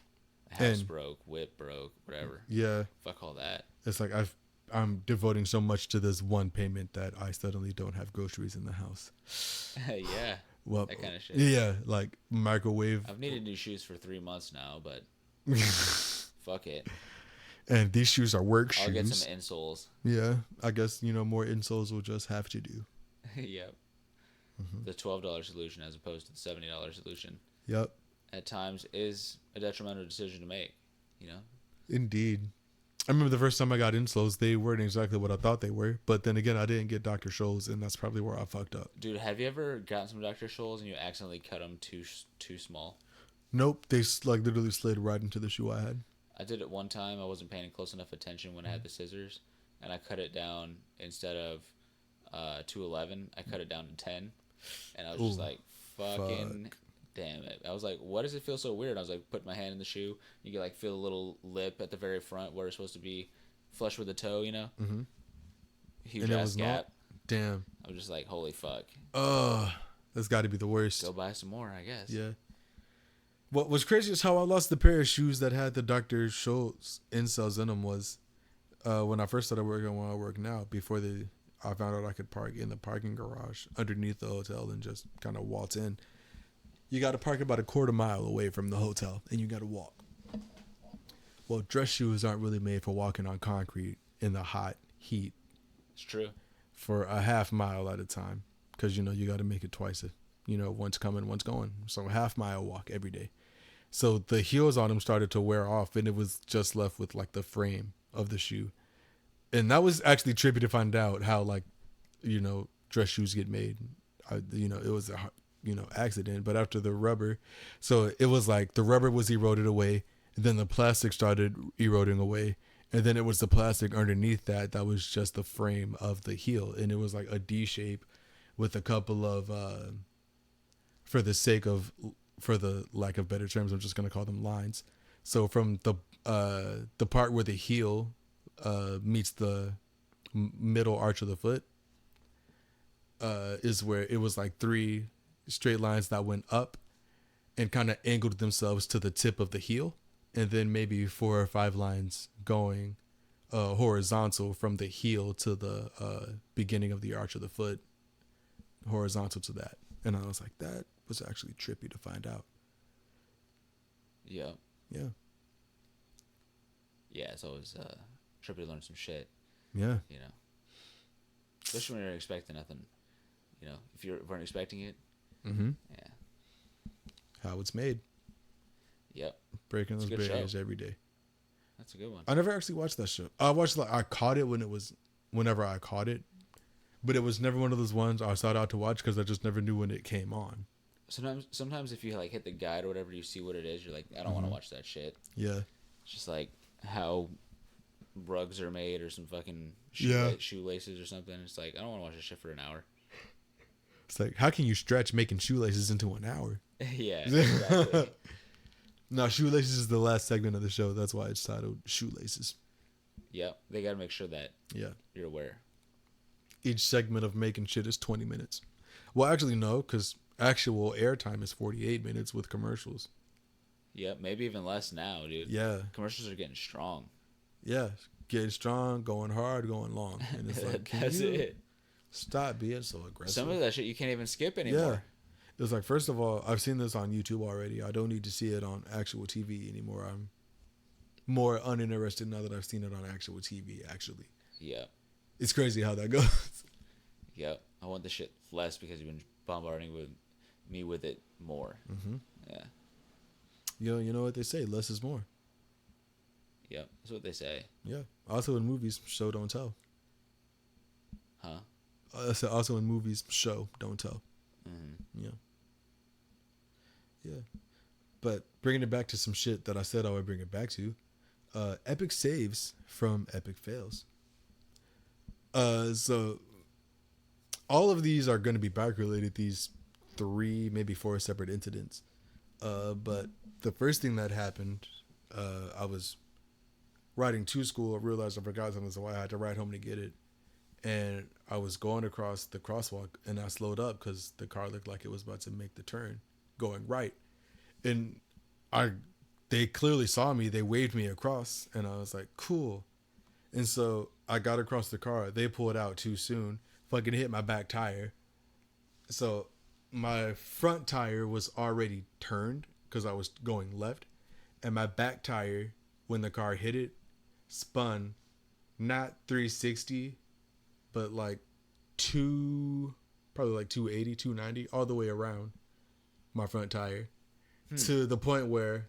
House broke, whip broke, whatever. Yeah. Fuck all that. It's like I've I'm devoting so much to this one payment that I suddenly don't have groceries in the house. Yeah. Well, That kind of shit. yeah, like microwave. I've needed new shoes for 3 months now, but fuck it. And these shoes are work shoes. I'll get some insoles. Yeah, I guess, more insoles will just have to do. Yep. The $12 solution as opposed to the $70 solution Yep. at times is a detrimental decision to make, you know? Indeed. I remember the first time I got insoles, they weren't exactly what I thought they were. But then again, I didn't get Dr. Scholl's, and that's probably where I fucked up. Dude, have you ever gotten some Dr. Scholl's and you accidentally cut them too small? Nope, they literally slid right into the shoe I had. I did it one time. I wasn't paying close enough attention when I had the scissors, and I cut it down instead of 211. I cut it down to 10, and I was just like, fucking damn it. I was like, why does it feel so weird? I was like, put my hand in the shoe. You can like feel a little lip at the very front where it's supposed to be flush with the toe, you know? Mm-hmm. Huge ass gap. Not? Damn. I was just like, holy fuck. That's got to be the worst. Go buy some more, I guess. Yeah. What was crazy is how I lost the pair of shoes that had the Dr. Scholl's insoles in them was when I first started working where I work now. Before I found out I could park in the parking garage underneath the hotel and just kind of waltz in. You got to park about a quarter mile away from the hotel, and you got to walk. Well, dress shoes aren't really made for walking on concrete in the hot heat. It's true. For a half mile at a time, because you got to make it twice. Once coming, once going. So a half mile walk every day. So the heels on them started to wear off, and it was just left with like the frame of the shoe. And that was actually trippy to find out how dress shoes get made. It was a accident, but after the rubber, so it was like the rubber was eroded away, and then the plastic started eroding away, and then it was the plastic underneath that was just the frame of the heel, and it was like a D shape with a couple of for the lack of better terms, I'm just going to call them lines. So from the part where the heel meets the middle arch of the foot is where it was like 3 straight lines that went up and kind of angled themselves to the tip of the heel, and then maybe 4 or 5 lines going horizontal from the heel to the beginning of the arch of the foot, horizontal to that. And I was like, that was actually trippy to find out. Yeah. Yeah. Yeah, it's always trippy to learn some shit. Yeah. Especially when you're expecting nothing. If you weren't expecting it. Mm-hmm. Yeah. How it's made. Yep. Breaking those barriers every day. That's a good one. I never actually watched that show. I caught it whenever I caught it, but it was never one of those ones I sought out to watch because I just never knew when it came on. Sometimes if you like hit the guide or whatever, you see what it is. You're like, I don't want to watch that shit. Yeah. It's just like how rugs are made or some fucking shoelaces or something. It's like I don't want to watch this shit for an hour. It's like, how can you stretch making shoelaces into an hour? Yeah, exactly. No, shoelaces is the last segment of the show. That's why it's titled Shoelaces. Yep, they got to make sure that you're aware. Each segment of making shit is 20 minutes. Well, actually, no, because actual airtime is 48 minutes with commercials. Yep, maybe even less now, dude. Yeah. Commercials are getting strong. Yeah, getting strong, going hard, going long. And it's like, that's it. Stop being so aggressive. Some of that shit you can't even skip anymore. Yeah. It was like, first of all, I've seen this on YouTube already. I don't need to see it on actual TV anymore. I'm more uninterested now that I've seen it on actual TV, actually. Yeah. It's crazy how that goes. Yep. I want the shit less because you've been bombarding me with it more. Mm-hmm. Yeah. You know what they say, less is more. Yep. That's what they say. Yeah. Also in movies, show, don't tell. Huh? Also in movies, show, don't tell. Mm-hmm. Yeah. Yeah. But bringing it back to some shit that I said I would bring it back to, epic saves from epic fails. So all of these are going to be bike related, these 3, maybe 4 separate incidents. But the first thing that happened, I was riding to school. I realized I forgot something, so I had to ride home to get it. And I was going across the crosswalk, and I slowed up because the car looked like it was about to make the turn, going right. And they clearly saw me. They waved me across, and I was like, cool. And so I got across the car. They pulled out too soon. Fucking hit my back tire. So my front tire was already turned because I was going left. And my back tire, when the car hit it, spun not 360, but like probably like 280, 290, all the way around my front tire. To the point where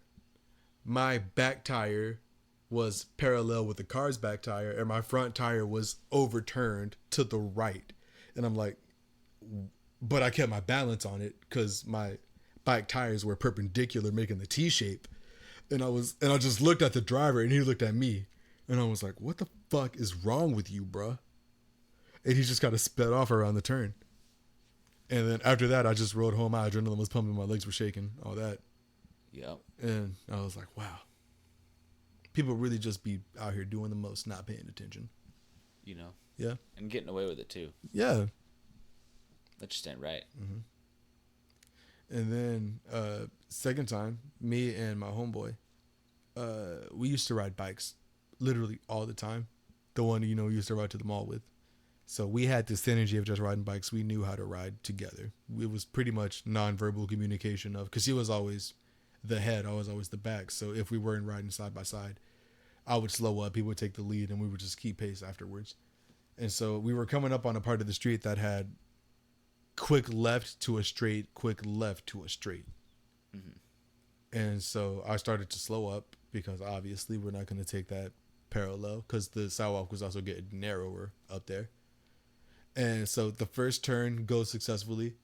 my back tire was parallel with the car's back tire and my front tire was overturned to the right. And I'm like, but I kept my balance on it because my back tires were perpendicular, making the T shape. And I just looked at the driver and he looked at me and I was like, what the fuck is wrong with you, bruh? And he just kind of sped off around the turn. And then after that, I just rode home. My adrenaline was pumping, my legs were shaking, all that. Yep. And I was like, wow. People really just be out here doing the most, not paying attention. You know. Yeah. And getting away with it too. Yeah. That just ain't right. Mm-hmm. And then second time, me and my homeboy, we used to ride bikes literally all the time. The one, we used to ride to the mall with. So we had this synergy of just riding bikes. We knew how to ride together. It was pretty much nonverbal communication because he was always the head, I was always the back. So if we weren't riding side by side, I would slow up, he would take the lead, and we would just keep pace afterwards. And so we were coming up on a part of the street that had quick left to a straight, quick left to a straight. Mm-hmm. And so I started to slow up because obviously we're not going to take that parallel because the sidewalk was also getting narrower up there. And so the first turn goes successfully.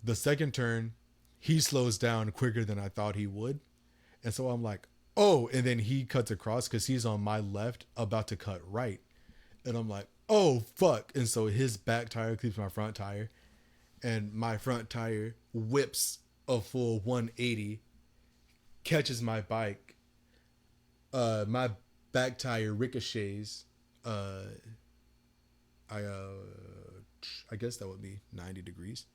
The second turn, he slows down quicker than I thought he would. And so I'm like, oh, and then he cuts across because he's on my left about to cut right. And I'm like, oh, fuck. And so his back tire cleaps my front tire. And my front tire whips a full 180, catches my bike. My back tire ricochets. I guess that would be 90 degrees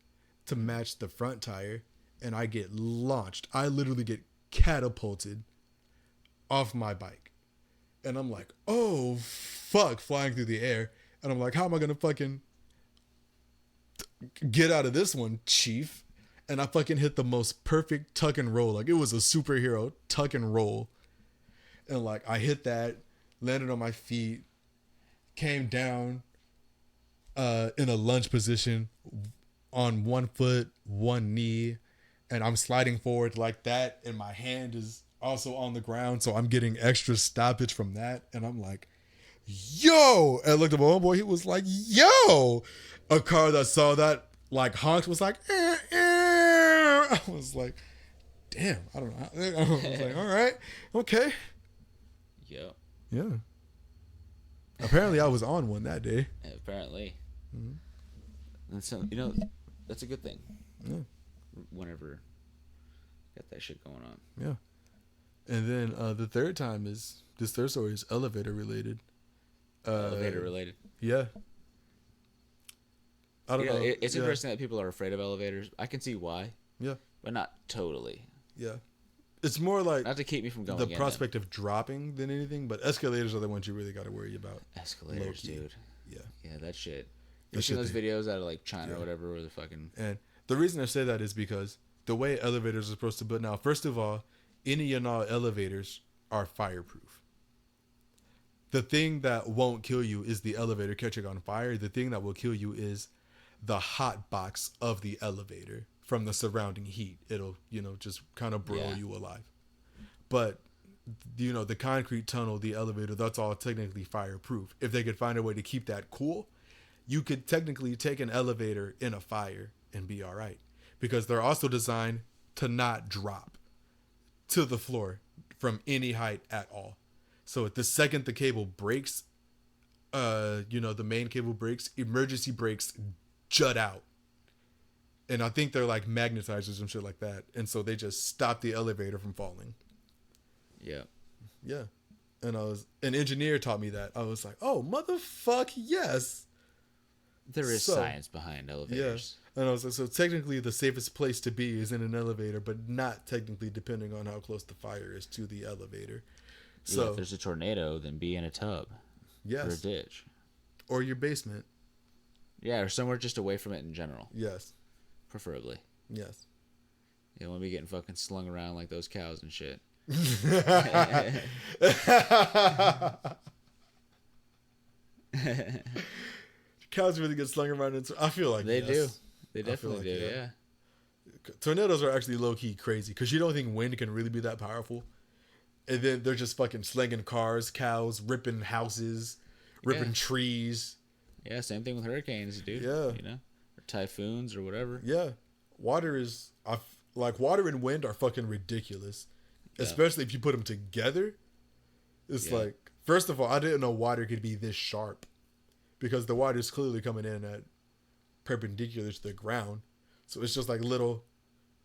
to match the front tire. And I get launched. I literally get catapulted off my bike. And I'm like, oh, fuck, flying through the air. And I'm like, how am I going to fucking get out of this one, chief? And I fucking hit the most perfect tuck and roll. Like, it was a superhero tuck and roll. And, like, I hit that, landed on my feet, came down in a lunge position on one foot, one knee. And I'm sliding forward like that. And my hand is also on the ground. So I'm getting extra stoppage from that. And I'm like, yo. And I looked at my homeboy. He was like, yo. A car that saw that, like, honked, was like, eh, eh. I was like, damn. I don't know. I was like, all right. Okay. Yep. Yeah. Apparently I was on one that day. Apparently. Mm-hmm. And so, that's a good thing. Yeah. Whenever got that shit going on. Yeah. And then the third time is, this third story is elevator related. Elevator related. Yeah. I don't know. It's interesting that people are afraid of elevators. I can see why. Yeah. But not totally. Yeah. It's more like not to keep me from going the prospect of dropping than anything, but escalators are the ones you really got to worry about. Escalators, dude. Yeah. Yeah, that shit. You've seen those videos out of like China or whatever where the fucking... And the reason I say that is because the way elevators are supposed to build now, first of all, any and all elevators are fireproof. The thing that won't kill you is the elevator catching on fire. The thing that will kill you is the hot box of the elevator from the surrounding heat. It'll, just kind of broil you alive. But, the concrete tunnel, the elevator, that's all technically fireproof. If they could find a way to keep that cool, you could technically take an elevator in a fire and be all right. Because they're also designed to not drop to the floor from any height at all. So at the second the cable breaks, the main cable breaks, emergency brakes jut out. And I think they're like magnetizers and shit like that. And so they just stop the elevator from falling. Yeah. Yeah. And an engineer taught me that. I was like, oh, motherfuck, yes. There is science behind elevators. Yeah. And I was like, so technically the safest place to be is in an elevator, but not technically depending on how close the fire is to the elevator. So if there's a tornado, then be in a tub. Yes. Or a ditch. Or your basement. Yeah, or somewhere just away from it in general. Yes. Preferably. Yes. You don't want to be getting fucking slung around like those cows and shit. Cows really get slung around. I feel like they yes. do. They definitely do. yeah. Yeah. Tornadoes are actually low key crazy because you don't think wind can really be that powerful, and then they're just fucking slinging cars, cows, ripping houses, ripping trees. Yeah. Same thing with hurricanes, dude. Yeah. You know, or typhoons or whatever. Yeah, water and wind are fucking ridiculous, especially if you put them together. It's like, first of all, I didn't know water could be this sharp, because the water is clearly coming in at perpendicular to the ground, so it's just like little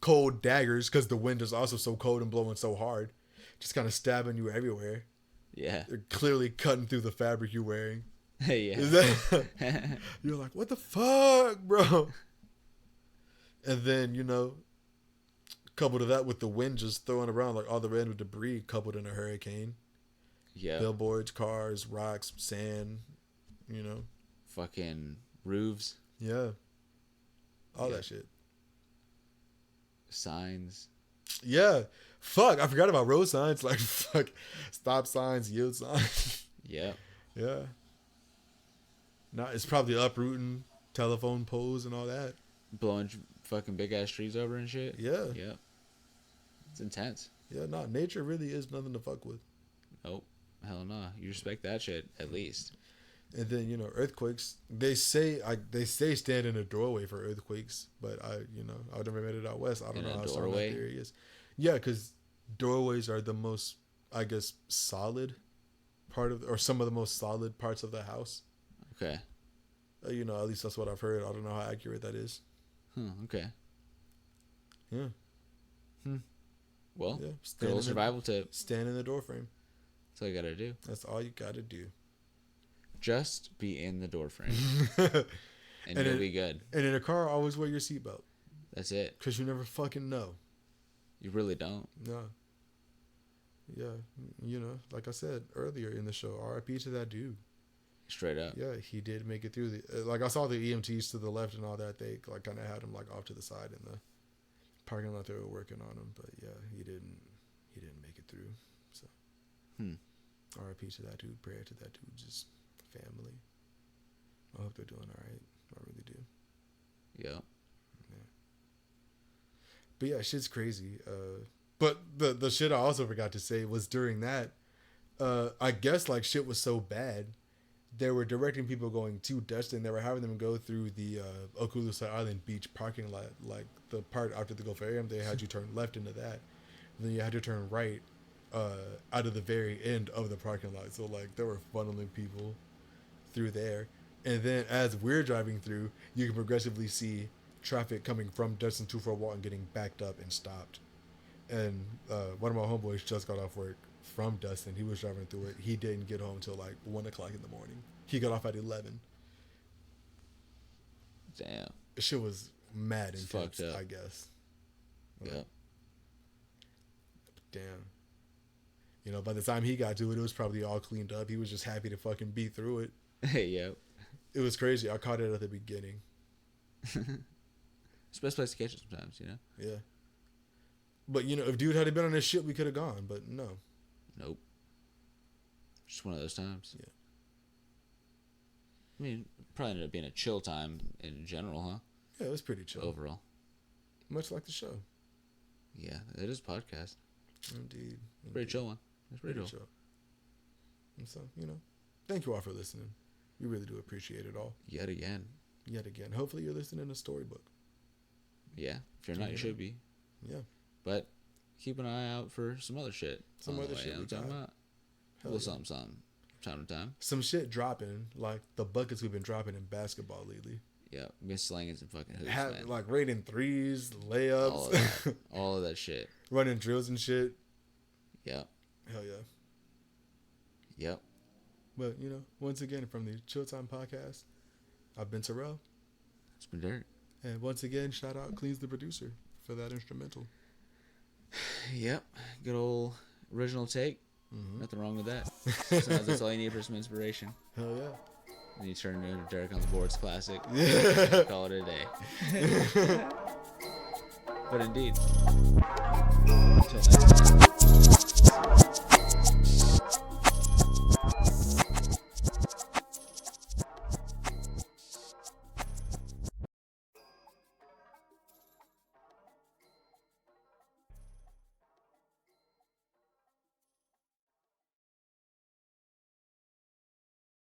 cold daggers because the wind is also so cold and blowing so hard, just kind of stabbing you everywhere. Yeah. They're clearly cutting through the fabric you're wearing. Yeah. Is that you're like, what the fuck, bro? And then, you know, coupled to that with the wind just throwing around like all the random debris coupled in a hurricane. Yeah. Billboards, cars, rocks, sand, you know. Fucking roofs. Yeah. All that shit. Signs. Yeah. Fuck, I forgot about road signs. Like, fuck, stop signs, yield signs. Yeah. Yeah. No, it's probably uprooting telephone poles and all that. Blowing fucking big ass trees over and shit. Yeah. Yeah. It's intense. Yeah, no, nature really is nothing to fuck with. Nope. Hell no. You respect that shit at least. And then, you know, earthquakes, they say stand in a doorway for earthquakes, but I've never made it out west. I don't know how strong that theory is. Yeah, because doorways are the most, I guess, solid part of, or some of the most solid parts of the house. Okay. You know, at least that's what I've heard. I don't know how accurate that is. Okay. Yeah. Well, yeah. good old survival tip. Stand in the doorframe. That's all you gotta do. That's all you gotta do. Just be in the door frame. and you'll be good. And in a car, always wear your seatbelt. That's it. Because you never fucking know. You really don't. No. Yeah. You know, like I said earlier in the show, RIP to that dude. Straight up. Yeah, he did make it through the. Like I saw the EMTs to the left and all that. They like kind of had him like off to the side in the parking lot. They were working on him, but yeah, he didn't make it through. So, RIP to that dude. Prayer to that dude's family. I hope they're doing all right. I really do. Yeah. But yeah, shit's crazy. But the shit I also forgot to say was during that. I guess like shit was so bad. They were directing people going to Destin. They were having them go through the Okulus Island Beach parking lot, like the part after the Gulf Area. They had you turn left into that. And then you had to turn right out of the very end of the parking lot. So like they were funneling people through there. And then as we're driving through, you can progressively see traffic coming from Destin to Fort Walton getting backed up and stopped. And one of my homeboys just got off work from Dustin. He was driving through it. He didn't get home till like 1 o'clock in the morning. He got off at 11. Damn. Shit was mad intense, fucked up. I guess. Yep. Damn. You know, by the time he got to it, it was probably all cleaned up. He was just happy to fucking be through it. Yep. It was crazy. I caught it at the beginning. It's the best place to catch it sometimes, you know? Yeah. But, you know, if dude had been on his shit, we could have gone. But no. Nope. Just one of those times. Yeah. I mean, probably ended up being a chill time in general, huh? Yeah, it was pretty chill. Overall. Much like the show. Yeah, it is a podcast. Indeed. Pretty chill one. It's pretty chill. And so, you know, thank you all for listening. We really do appreciate it all. Yet again. Hopefully you're listening to Storybook. Yeah. If you're not, you should be. Yeah. But keep an eye out for some other shit. Some other shit we got. A little something, time to time. Some shit dropping, like the buckets we've been dropping in basketball lately. Yeah, we've been slanging some fucking hoops, man. Like rating threes, layups. All of that shit. Running drills and shit. Yep. Hell yeah. Yep. But, you know, once again, from the Chill Time Podcast, I've been Terrell. It's been Derek. And once again, shout out Cleans the producer for that instrumental. Yep. Good old original take. Nothing wrong with that. Sometimes that's all you need for some inspiration. Hell yeah. And you turn into Derek on the Boards classic. Call it a day. But indeed. Until next time.